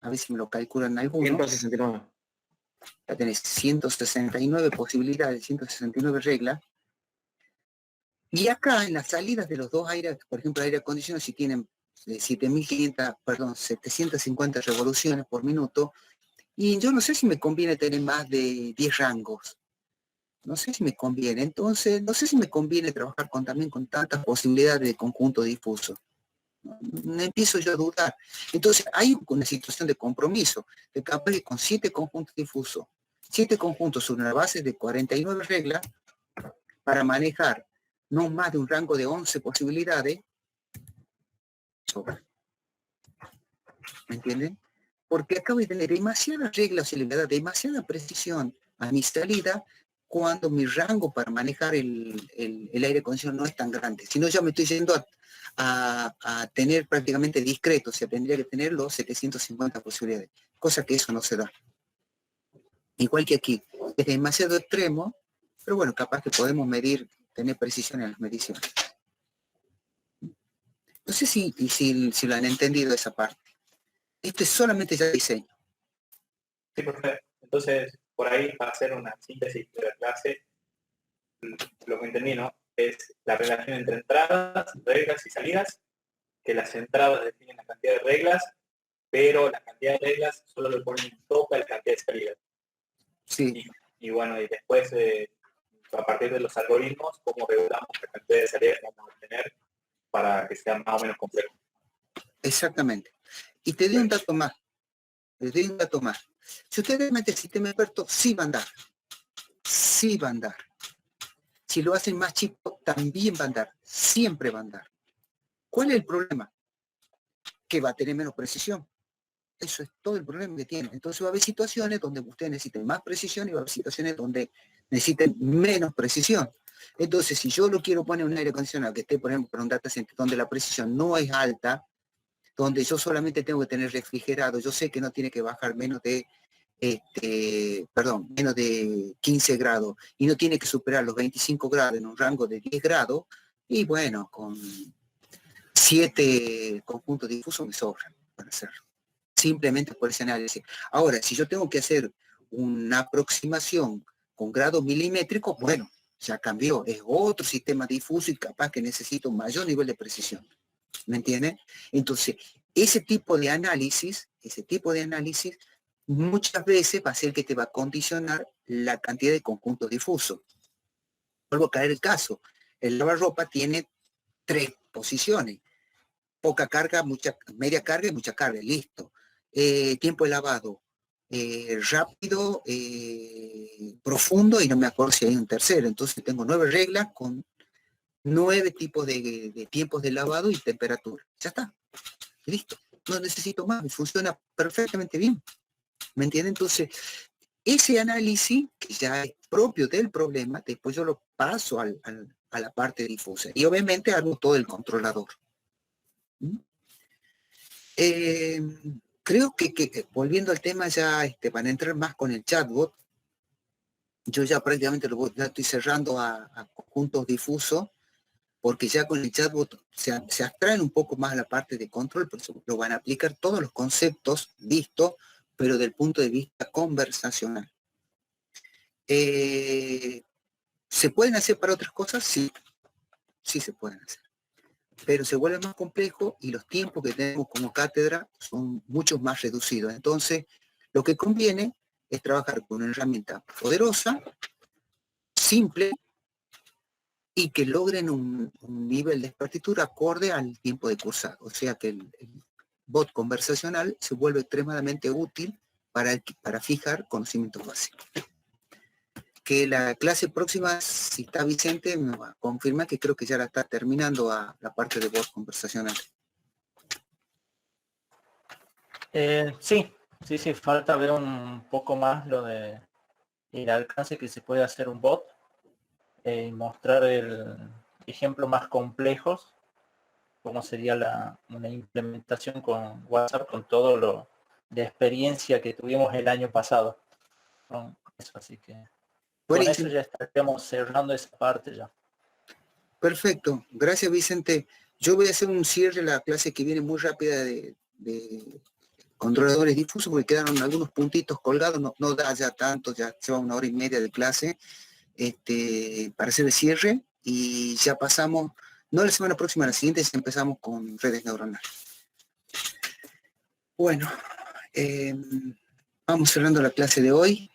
a ver si me lo calculan algunos. 169. Ya tenés 169 posibilidades, 169 reglas. Y acá en las salidas de los dos aires, por ejemplo, aire acondicionado, si tienen 750 revoluciones por minuto, y yo no sé si me conviene tener más de 10 rangos. No sé si me conviene. Entonces, no sé si me conviene trabajar también con tantas posibilidades de conjunto difuso. Me empiezo yo a dudar. Entonces, hay una situación de compromiso, de capaz que con 7 conjuntos difusos, 7 conjuntos sobre una base de 49 reglas, para manejar no más de un rango de 11 posibilidades, sobra. ¿Me entienden? Porque acabo de tener demasiadas reglas y le da demasiada precisión a mi salida cuando mi rango para manejar el aire acondicionado no es tan grande. Si no, ya me estoy yendo a tener prácticamente discreto, o sea, tendría que tener los 750 posibilidades, cosa que eso no se da. Igual que aquí, es demasiado extremo, pero bueno, capaz que podemos medir, tener precisión en las mediciones. No sé si lo han entendido esa parte. Esto es solamente ya diseño. Sí, perfecto. Entonces, por ahí, para hacer una síntesis de la clase, lo que entendí, ¿no? Es la relación entre entradas, reglas y salidas, que las entradas definen la cantidad de reglas, pero la cantidad de reglas solo le ponen en tope a la cantidad de salidas. Sí. Y bueno, y después, a partir de los algoritmos, cómo regulamos la cantidad de salidas que vamos a tener para que sea más o menos complejo. Exactamente. Y te doy un dato más. Si ustedes meten el sistema experto, sí va a andar. Sí va a andar. Si lo hacen más chico, también va a andar. Siempre va a andar. ¿Cuál es el problema? Que va a tener menos precisión. Eso es todo el problema que tiene. Entonces va a haber situaciones donde ustedes necesiten más precisión y va a haber situaciones donde necesiten menos precisión. Entonces, si yo lo quiero poner en un aire acondicionado que esté, por ejemplo, para un data center donde la precisión no es alta, donde yo solamente tengo que tener refrigerado, yo sé que no tiene que bajar menos de menos de 15 grados y no tiene que superar los 25 grados en un rango de 10 grados, y bueno, con 7 conjuntos difusos me sobran para hacerlo. Simplemente por ese análisis. Ahora, si yo tengo que hacer una aproximación con grados milimétricos, bueno, ya cambió, es otro sistema difuso y capaz que necesito un mayor nivel de precisión. ¿Me entienden? Entonces, ese tipo de análisis, muchas veces va a ser que te va a condicionar la cantidad de conjuntos difusos. Vuelvo a caer el caso. El lavarropa tiene 3 posiciones. Poca carga, media carga y mucha carga, listo. Tiempo de lavado, rápido, profundo, y no me acuerdo si hay un tercero. Entonces tengo 9 reglas con 9 tipos de tiempos de lavado y temperatura. Ya está. Listo. No necesito más. Funciona perfectamente bien. ¿Me entienden? Entonces, ese análisis, que ya es propio del problema, después yo lo paso a la parte difusa. Y obviamente hago todo el controlador. Creo que volviendo al tema ya, para entrar más con el chatbot, yo ya prácticamente ya estoy cerrando a conjuntos difusos, porque ya con el chatbot se abstraen un poco más la parte de control, por eso lo van a aplicar todos los conceptos vistos, pero del punto de vista conversacional. ¿Se pueden hacer para otras cosas? Sí, sí se pueden hacer. Pero se vuelve más complejo y los tiempos que tenemos como cátedra son mucho más reducidos. Entonces, lo que conviene es trabajar con una herramienta poderosa, simple, y que logren un nivel de partitura acorde al tiempo de cursado. O sea que el bot conversacional se vuelve extremadamente útil para fijar conocimientos básicos. Que la clase próxima, si está Vicente, me va a confirmar que creo que ya la está terminando la parte de bot conversacional. Sí, falta ver un poco más lo de el alcance que se puede hacer un bot y mostrar el ejemplo más complejos, cómo sería una implementación con WhatsApp, con todo lo de experiencia que tuvimos el año pasado. Con eso, así que con eso ya estaríamos cerrando esa parte ya. Perfecto, gracias Vicente. Yo voy a hacer un cierre de la clase que viene muy rápida con roedores difusos, porque quedaron algunos puntitos colgados, no da ya tanto, ya lleva 1 hora y media de clase, para hacer el cierre, y ya pasamos, no la semana próxima, la siguiente, ya empezamos con redes neuronales. Bueno, vamos cerrando la clase de hoy.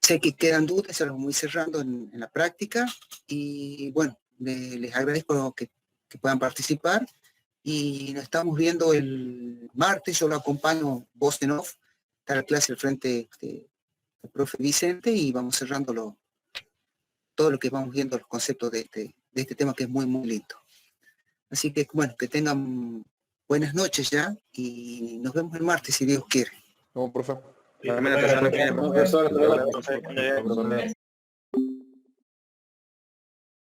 Sé que quedan dudas, ya los voy cerrando en la práctica, y bueno, les agradezco que puedan participar, y nos estamos viendo el martes. Yo lo acompaño voz en off, está la clase al frente del profe Vicente, y vamos cerrando todo lo que vamos viendo, los conceptos de este tema, que es muy, muy lindo. Así que, bueno, que tengan buenas noches ya, y nos vemos el martes, si Dios quiere. No, profe. Profesor,